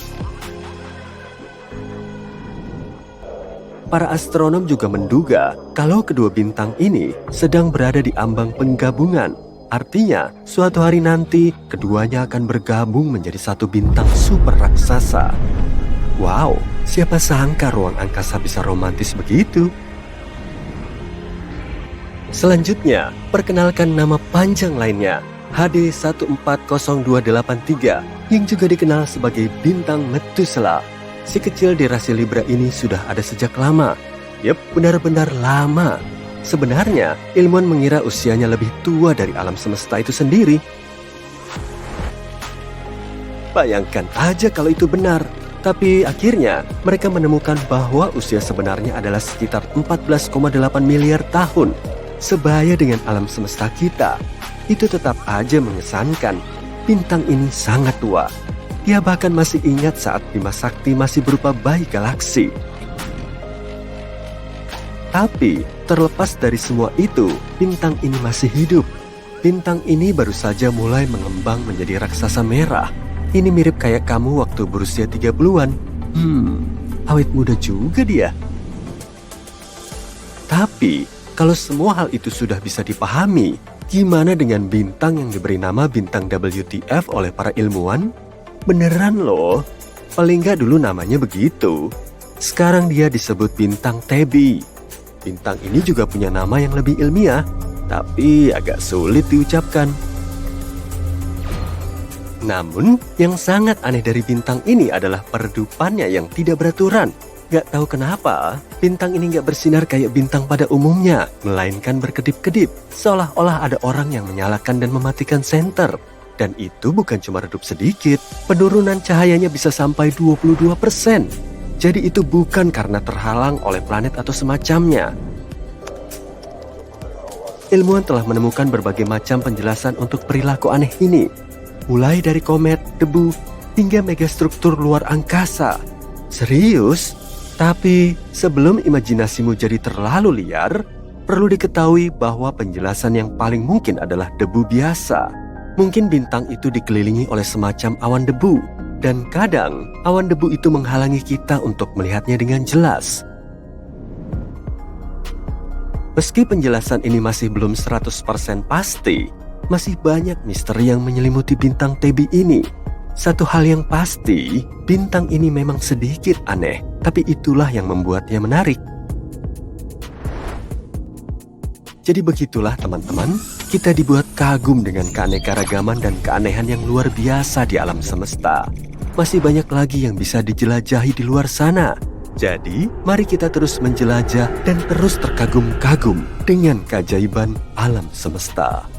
Para astronom juga menduga kalau kedua bintang ini sedang berada di ambang penggabungan. Artinya, suatu hari nanti keduanya akan bergabung menjadi satu bintang super raksasa. Wow, siapa sangka ruang angkasa bisa romantis begitu? Selanjutnya, perkenalkan nama panjang lainnya, HD 140283, yang juga dikenal sebagai bintang Methuselah. Si kecil di rasi Libra ini sudah ada sejak lama. Yep, benar-benar lama. Sebenarnya, ilmuwan mengira usianya lebih tua dari alam semesta itu sendiri. Bayangkan aja kalau itu benar. Tapi akhirnya, mereka menemukan bahwa usia sebenarnya adalah sekitar 14,8 miliar tahun. Sebaya dengan alam semesta kita, itu tetap aja mengesankan. Bintang ini sangat tua. Dia bahkan masih ingat saat Bima Sakti masih berupa bayi galaksi. Tapi, terlepas dari semua itu, bintang ini masih hidup. Bintang ini baru saja mulai mengembang menjadi raksasa merah. Ini mirip kayak kamu waktu berusia 30-an. Awet muda juga dia. Tapi, kalau semua hal itu sudah bisa dipahami, gimana dengan bintang yang diberi nama bintang WTF oleh para ilmuwan? Beneran loh, paling nggak dulu namanya begitu. Sekarang dia disebut bintang Tebi. Bintang ini juga punya nama yang lebih ilmiah, tapi agak sulit diucapkan. Namun, yang sangat aneh dari bintang ini adalah peredupannya yang tidak beraturan. Gak tahu kenapa, bintang ini gak bersinar kayak bintang pada umumnya, melainkan berkedip-kedip, seolah-olah ada orang yang menyalakan dan mematikan senter. Dan itu bukan cuma redup sedikit, penurunan cahayanya bisa sampai 22%. Jadi itu bukan karena terhalang oleh planet atau semacamnya. Ilmuwan telah menemukan berbagai macam penjelasan untuk perilaku aneh ini. Mulai dari komet, debu, hingga megastruktur luar angkasa. Serius? Tapi sebelum imajinasimu jadi terlalu liar, perlu diketahui bahwa penjelasan yang paling mungkin adalah debu biasa. Mungkin bintang itu dikelilingi oleh semacam awan debu. Dan kadang, awan debu itu menghalangi kita untuk melihatnya dengan jelas. Meski penjelasan ini masih belum 100% pasti, masih banyak misteri yang menyelimuti bintang Tebi ini. Satu hal yang pasti, bintang ini memang sedikit aneh, tapi itulah yang membuatnya menarik. Jadi begitulah teman-teman, kita dibuat kagum dengan keanekaragaman dan keanehan yang luar biasa di alam semesta. Masih banyak lagi yang bisa dijelajahi di luar sana. Jadi, mari kita terus menjelajah dan terus terkagum-kagum dengan keajaiban alam semesta.